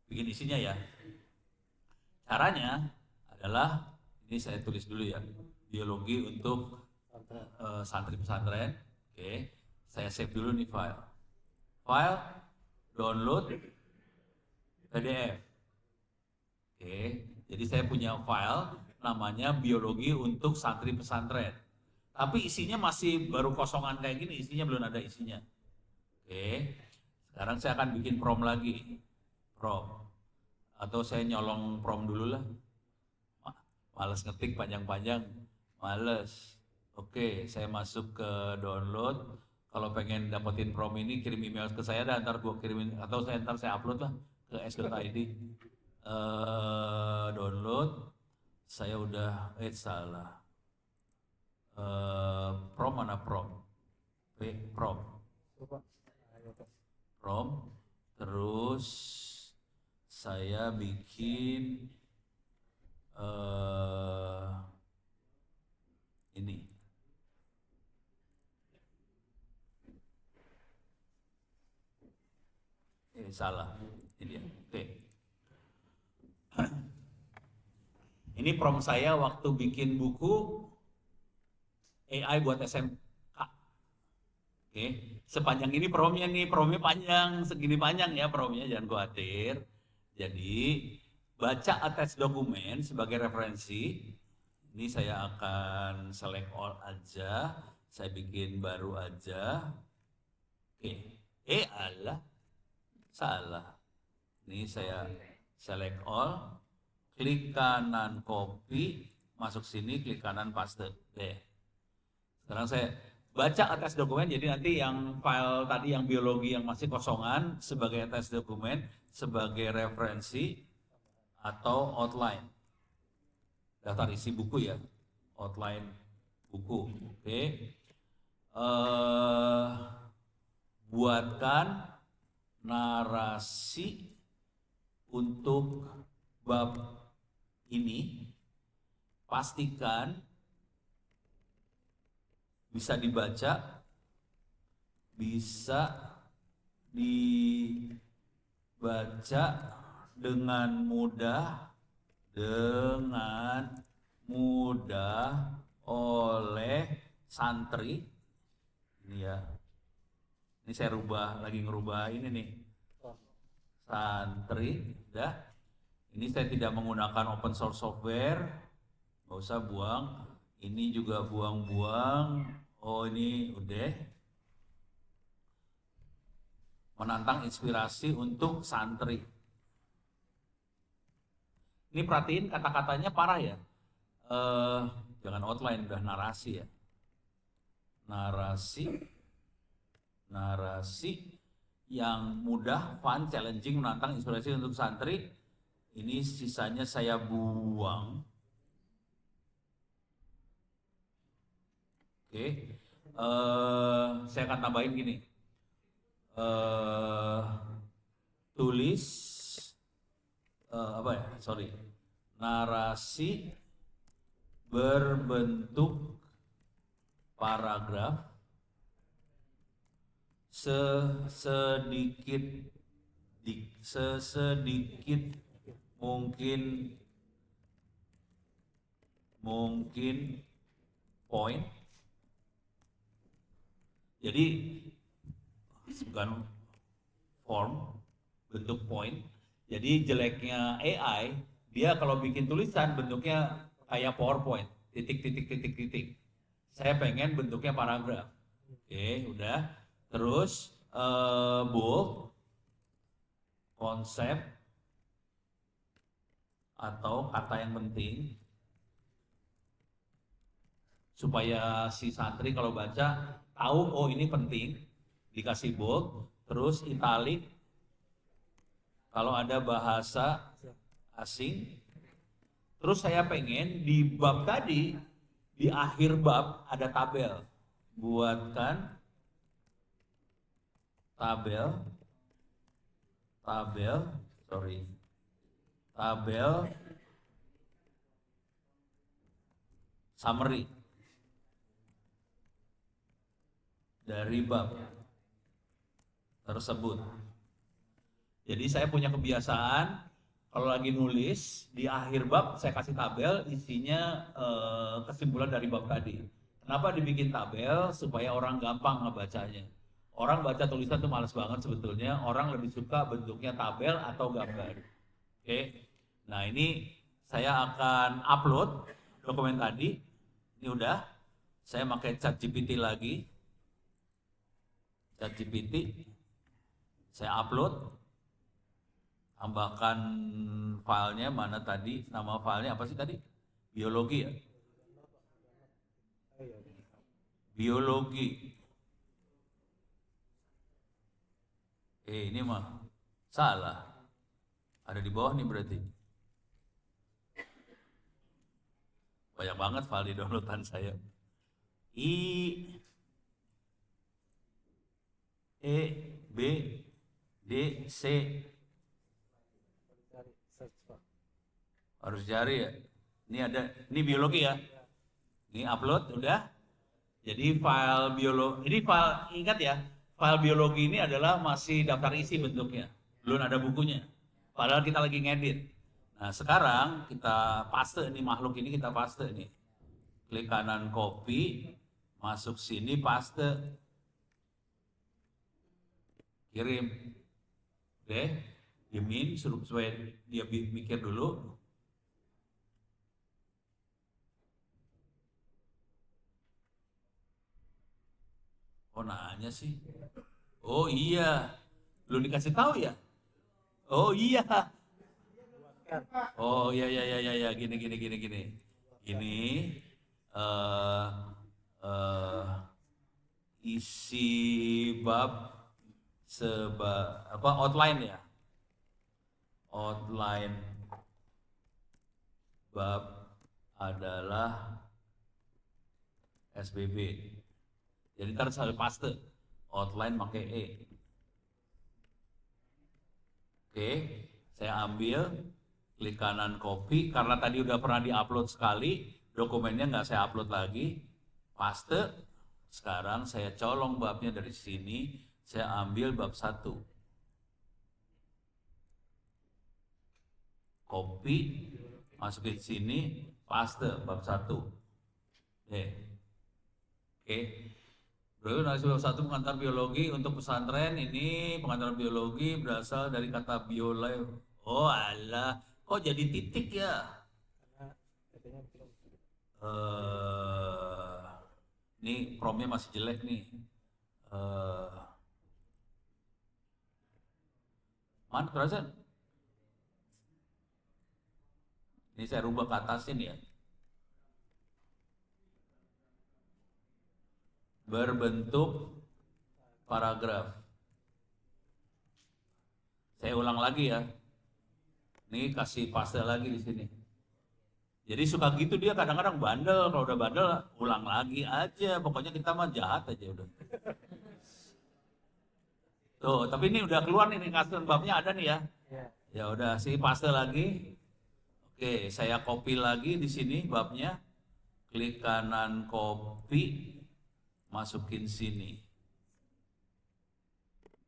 Bikin isinya ya. Caranya adalah ini saya tulis dulu ya. Biologi untuk santri pesantren. Oke. Saya save dulu nih file. File, download, PDF. Oke, jadi saya punya file namanya biologi untuk santri pesantren. Tapi isinya masih baru kosongan kayak gini, isinya belum ada isinya. Oke, sekarang saya akan bikin prom lagi. Prom. Atau saya nyolong prom dulu lah. Males ngetik panjang-panjang, males. Oke, saya masuk ke download. Kalau pengen dapetin prom ini kirim email ke saya dan ntar gue kirimin atau ntar saya upload lah ke s.id. Download. Saya udah salah. Prom mana prom? Prom. Prom. Terus saya bikin ini. Salah. Ini dia. Oke. Ini prom saya waktu bikin buku AI buat SMK. Oke. Sepanjang ini promnya nih, promnya panjang, segini panjang ya promnya, jangan khawatir. Jadi baca attach dokumen sebagai referensi. Ini saya akan select all aja, saya bikin baru aja. Oke. Salah. Ini saya select all, klik kanan copy, masuk sini, klik kanan paste. Sekarang saya baca atas dokumen, jadi nanti yang file tadi yang biologi yang masih kosongan sebagai atas dokumen, sebagai referensi atau outline. Daftar isi buku ya, outline buku. Oke. Buatkan narasi untuk bab ini, pastikan bisa dibaca, dengan mudah oleh santri. Ini ya. Ini saya ngerubah ini nih. Santri, udah. Ini saya tidak menggunakan open source software. Nggak usah buang. Ini juga buang-buang. Oh, ini udah. Menantang inspirasi untuk santri. Ini perhatiin kata-katanya parah ya. Jangan outline, udah narasi ya. Narasi yang mudah, fun, challenging, menantang, inspirasi untuk santri. Ini sisanya saya buang. Oke. Saya akan tambahin gini. Tulis narasi berbentuk paragraf sesedikit mungkin mungkin point. Jadi bukan form, bentuk point. Jadi jeleknya AI, dia kalau bikin tulisan bentuknya kayak PowerPoint, titik. Saya pengen bentuknya paragraf. Oke, udah. Terus bold, konsep atau kata yang penting, supaya si santri kalau baca tahu oh ini penting, dikasih bold. Terus italic kalau ada bahasa asing. Terus saya pengen di bab tadi, di akhir bab ada tabel. Buatkan tabel summary dari bab tersebut. Jadi saya punya kebiasaan kalau lagi nulis di akhir bab saya kasih tabel isinya kesimpulan dari bab tadi. Kenapa dibikin tabel? Supaya orang gampang ngebacanya. Orang baca tulisan tuh males banget sebetulnya. Orang lebih suka bentuknya tabel atau gambar. Oke. Nah ini saya akan upload dokumen tadi. Ini udah. Saya pakai ChatGPT lagi. ChatGPT. Saya upload. Tambahkan filenya mana tadi? Nama filenya apa sih tadi? Biologi ya? Biologi. Ini mah salah. Ada di bawah nih berarti. Banyak banget file di downloadan saya. I E B D C. Harus cari ya. Ini ada, ini biologi ya. Ini upload udah. Jadi file biologi, ini file, ingat ya, file biologi ini adalah masih daftar isi bentuknya, belum ada bukunya. Padahal kita lagi ngedit. Nah sekarang kita paste nih makhluk ini, kita paste nih. Klik kanan copy, masuk sini paste, kirim. Oke, diemin supaya dia mikir dulu. Oh nanya sih. Oh iya, belum dikasih tahu ya. Oh iya. Oh iya gini. Gini isi bab outline ya. Outline bab adalah SBB. Jadi ntar saya paste outline pakai E. Oke, saya ambil, klik kanan copy, karena tadi udah pernah diupload sekali, dokumennya nggak saya upload lagi, paste. Sekarang saya colong babnya dari sini, saya ambil bab 1. Copy, masukin sini, paste bab 1. Oke. Nasi bab 1 pengantar biologi untuk pesantren. Ini pengantar biologi berasal dari kata biolai. Oh alah, kok jadi titik ya? Ini promnya masih jelek nih. Mana kerasan? Ini saya rubah ke atasin ya. Berbentuk paragraf. Saya ulang lagi ya. Ini kasih paste lagi di sini. Jadi suka gitu dia kadang-kadang bandel. Kalau udah bandel ulang lagi aja. Pokoknya kita mah jahat aja udah. Tuh, tapi ini udah keluar nih custom babnya ada nih ya. Ya udah sih paste lagi. Oke, saya copy lagi di sini babnya. Klik kanan copy. Masukin sini.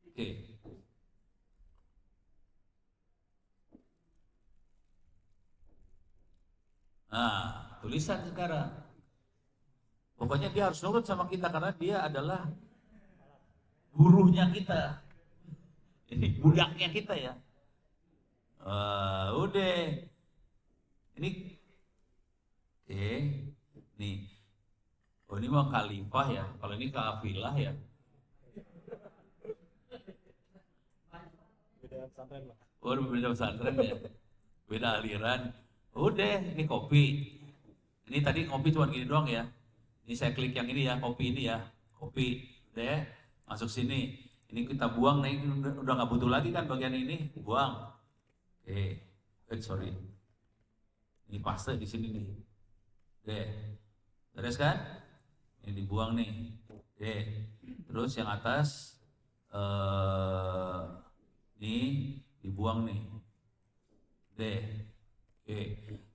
Oke. Nah, tulisan sekarang. Pokoknya dia harus nurut sama kita karena dia adalah buruhnya kita. Ini budaknya kita ya. Udah. Ini nih. Oh ini mau khalifah ya. Kalau ini kafilah ya. Beda pesantren lah. Oh beda pesantren ya. Beda aliran. Udah, ini kopi. Ini tadi kopi cuma gini doang ya. Ini saya klik yang ini ya, kopi ini ya. Kopi. Udah, masuk sini. Ini kita buang nih, udah nggak butuh lagi kan bagian ini. Buang. Sorry. Ini paste di sini nih. Deh. Beres kan? Ini dibuang nih. Terus yang atas ini dibuang nih.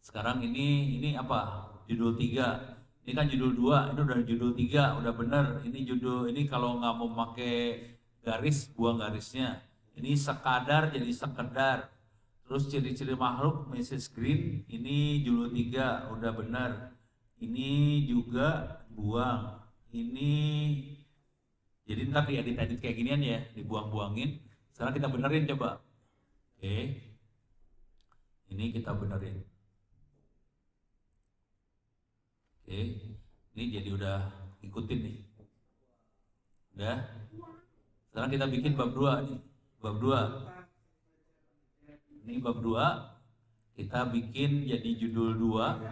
Sekarang ini apa? Judul 3. Ini kan judul 2, ini udah judul 3, udah bener. Ini judul, ini kalau nggak mau pakai garis, buang garisnya. Ini sekadar jadi sekedar. Terus ciri-ciri makhluk, message screen, ini judul 3, udah bener. Ini juga buang. Ini, jadi ntar diedit-edit kayak ginian ya, dibuang-buangin. Sekarang kita benerin coba. Ini kita benerin. Ini jadi udah ikutin nih. Udah. Sekarang kita bikin bab 2 nih. Bab 2. Ini bab 2. Kita bikin jadi judul 2.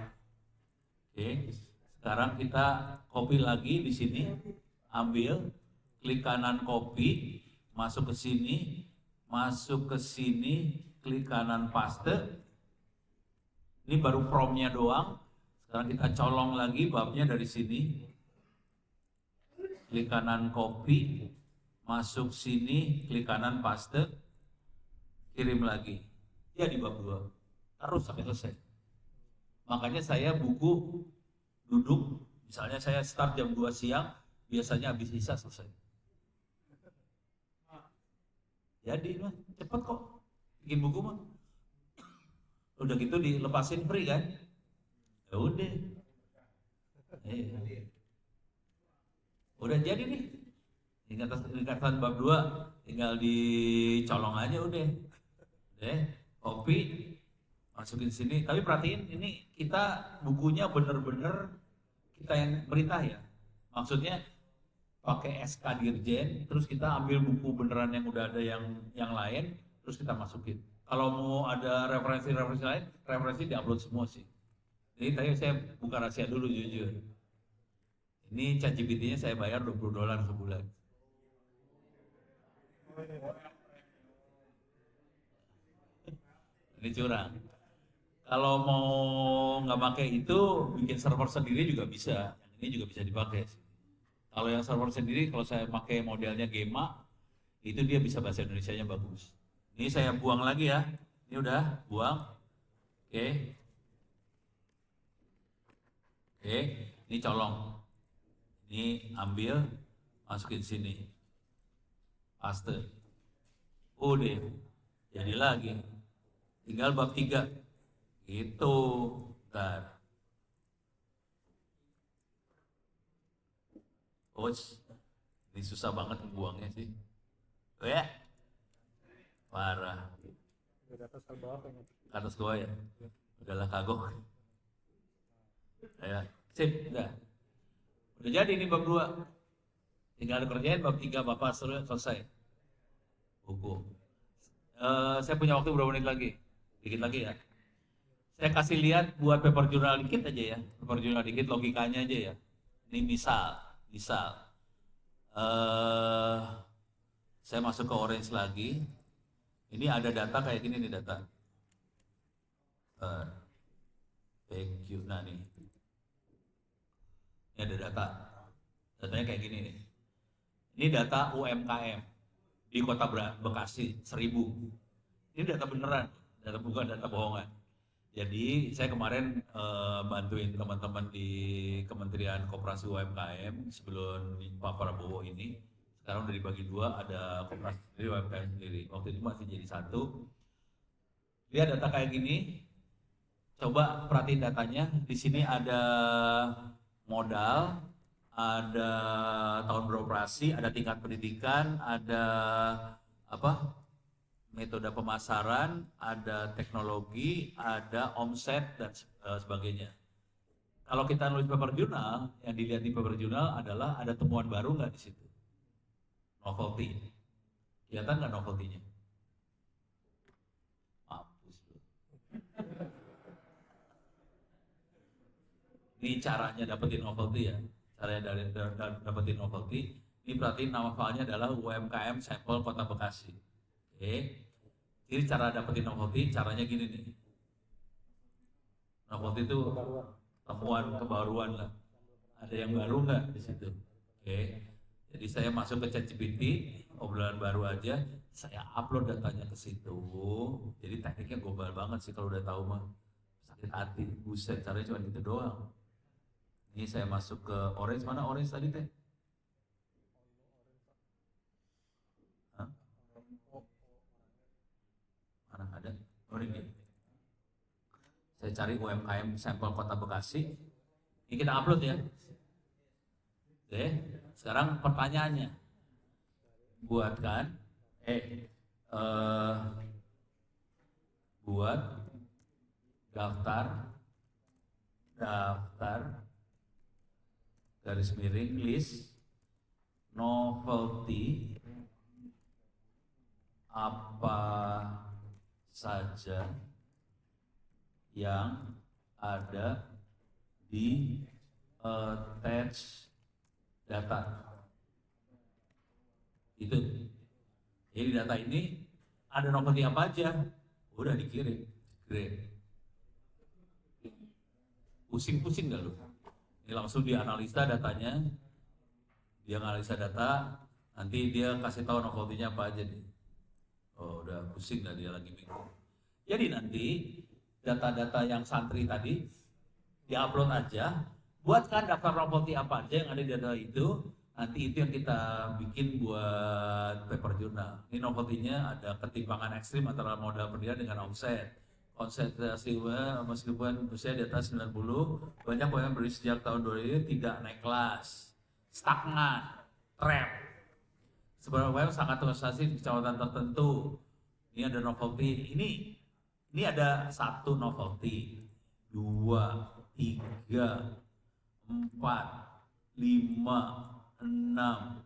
Sekarang kita copy lagi di sini. Ambil, klik kanan copy, masuk ke sini, klik kanan paste. Ini baru promnya doang. Sekarang kita colong lagi babnya dari sini. Klik kanan copy, masuk sini, klik kanan paste, kirim lagi. Ya di bab 2. Terus sampai selesai. Makanya saya buku duduk, misalnya saya start jam 2 siang, biasanya habis isya selesai. Jadi cepet kok bikin buku mah. Udah gitu dilepasin free kan? Ya udah. Udah jadi nih. Ingatan bab 2 tinggal dicolong aja udah. Copy, masukin sini. Tapi perhatiin ini kita bukunya bener-bener kita yang perintah ya. Maksudnya pakai SK Dirjen, terus kita ambil buku beneran yang udah ada yang lain, terus kita masukin. Kalau mau ada referensi-referensi lain, referensi diupload semua sih. Jadi tadi saya buka rahasia dulu jujur. Ini ChatGPT-nya saya bayar $20 sebulan. Ini curang. Kalau mau nggak pakai itu, bikin server sendiri juga bisa. Yang ini juga bisa dipakai. Kalau yang server sendiri, kalau saya pakai modelnya Gema, itu dia bisa bahasa Indonesianya bagus. Ini saya buang lagi ya. Ini udah buang. Oke, ini colong. Ini ambil, masukin sini. Paste. Udah. Jadi lagi. Tinggal bab 3. Itu. Bentar. Ini susah banget membuangnya sih. Ya. Parah. Di atas ke bawah kan. Atas bawah ya. Udahlah kagok. Ya, sip, udah. Udah jadi ini bab 2. Tinggal kerjain bab 3 Bapak selesai. Buku. Saya punya waktu berapa menit lagi? Dikit lagi ya. Saya kasih lihat buat paper jurnal dikit aja ya. Paper jurnal dikit logikanya aja ya. Ini misal. Saya masuk ke orange lagi. Ini ada data kayak gini nih data. Thank you. Nah nih. Ini ada data. Datanya kayak gini nih. Ini data UMKM di Kota Bekasi 1000. Ini data beneran, data bukan data bohongan. Jadi saya kemarin bantuin teman-teman di Kementerian Koperasi UMKM sebelum Pak Prabowo ini. Sekarang udah dibagi 2, ada koperasi sendiri, UMKM sendiri. Waktu itu masih jadi 1. Lihat data kayak gini, Coba perhatiin datanya. Di sini ada modal, ada tahun beroperasi, ada tingkat pendidikan, ada apa? Metode pemasaran, ada teknologi, ada omset dan sebagainya. Kalau kita nulis paper jurnal, yang dilihat di paper jurnal adalah ada temuan baru nggak di situ? Novelty. Kelihatan nggak novelty-nya? Mampus lu. Ini caranya dapetin novelty ya. Caranya dapetin novelty. Ini berarti nama filenya adalah UMKM sampel Kota Bekasi. Oke. Jadi cara dapetin novelty, caranya gini nih. Novelty itu temuan kebaruan lah. Ada yang baru nggak di situ? Oke. Jadi saya masuk ke ChatGPT, obrolan baru aja, saya upload datanya ke situ. Jadi tekniknya global banget sih kalau udah tahu mah. Sakit hati, buset, caranya cuma gitu doang. Ini saya masuk ke Orange, mana Orange tadi teh? Hah? Mana ada? Orange ya? Saya cari UMKM sampel Kota Bekasi. Ini kita upload ya. Oke, sekarang pertanyaannya. Buatkan buat daftar garis miring list novelty apa saja yang ada di attach data. Itu. Jadi data ini ada novelty apa aja? Udah dikirim. Grade. Pusing-pusing gak lu? Ini langsung dianalisa datanya. Dia analisa data, nanti dia kasih tahu novelty-nya apa aja nih. Oh, udah pusing dah dia lagi bingung. Jadi nanti data-data yang santri tadi diupload aja, buatkan daftar novelty apa aja yang ada di data itu. Nanti itu yang kita bikin buat paper jurnal. Ini novelty-nya ada ketimpangan ekstrim antara modal pendidikan dengan omset. Konsentrasi meskipun usia di atas 90, banyak yang berdiri sejak tahun 2000 tidak naik kelas, stagnan, trap. Sebenarnya UMKM sangat konsentrasi di kecamatan tertentu. Ini ada novelty. Ini ada 1 novelty, 2, 3, 4, 5, 6,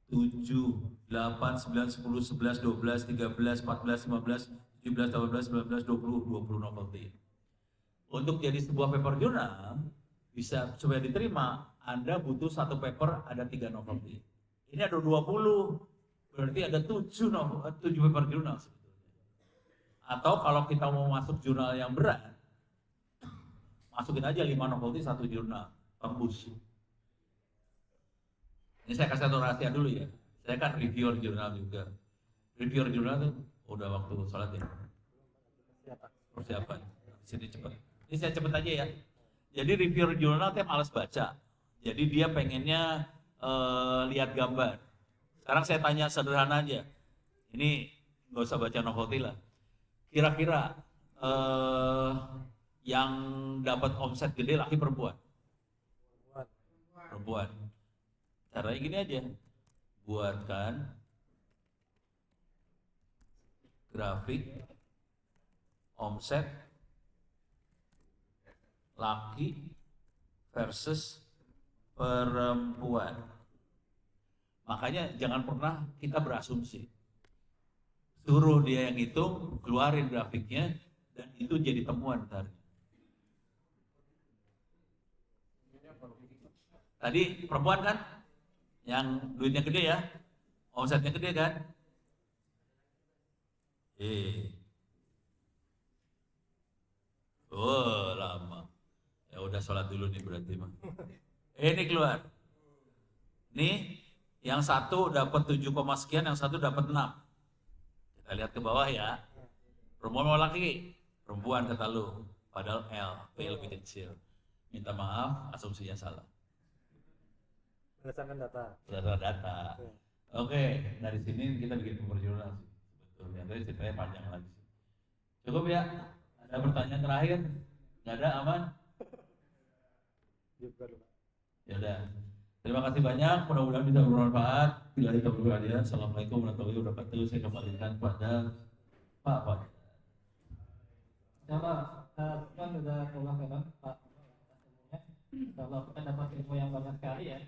7, 8, 9, 10, 11, 12, 13, 14, 15, 17, 18, 19, 20 novelty. Untuk jadi sebuah paper jurnal, bisa supaya diterima, Anda butuh 1 paper ada 3 novelty. Ini ada 20, berarti ada 7 paper jurnal sebetulnya. Atau kalau kita mau masuk jurnal yang berat, masukin aja 5 novelty 1 jurnal, tembus. Ini saya kasih satu rahasia dulu ya. Saya kan reviewer jurnal juga. Reviewer jurnal tuh udah waktu sholat ya. Persiapan. Sini cepet. Ini saya cepet aja ya. Jadi reviewer jurnal dia malas baca. Jadi dia pengennya lihat gambar. Sekarang saya tanya sederhana aja. Ini nggak usah baca novelty lah. Kira-kira yang dapat omset gede laki perempuan? Perempuan. Caranya gini aja, buatkan grafik omset laki versus perempuan. Makanya jangan pernah kita berasumsi. Suruh dia yang hitung, keluarin grafiknya, dan itu jadi temuan ntar. Tadi perempuan kan? Yang duitnya gede ya, omsetnya gede kan? Oh lama. Ya udah sholat dulu nih berarti mah. Ini keluar. Nih, yang 1 dapat 7, sekian, yang 1 dapat 6. Kita lihat ke bawah ya. Perempuan mau laki? Perempuan kata lu. Padahal P lebih kecil. Minta maaf, asumsinya salah. Berdasarkan data. Berdasarkan data. Oke, dari sini kita bikin paper jurnal sih. Sebetulnya, tapi ceritanya panjang lagi sih. Cukup ya? Ada pertanyaan terakhir? Nggak ada, aman? Ya udah. Terima kasih banyak, mudah-mudahan bisa bermanfaat. Bila kita berkalian, assalamualaikum warahmatullahi wabarakatuh. Saya kembalikan kepada Pak Pak. Insyaallah kan sudah Allah kan Pak. Kalau kita dapat ilmu yang banyak sekali ya.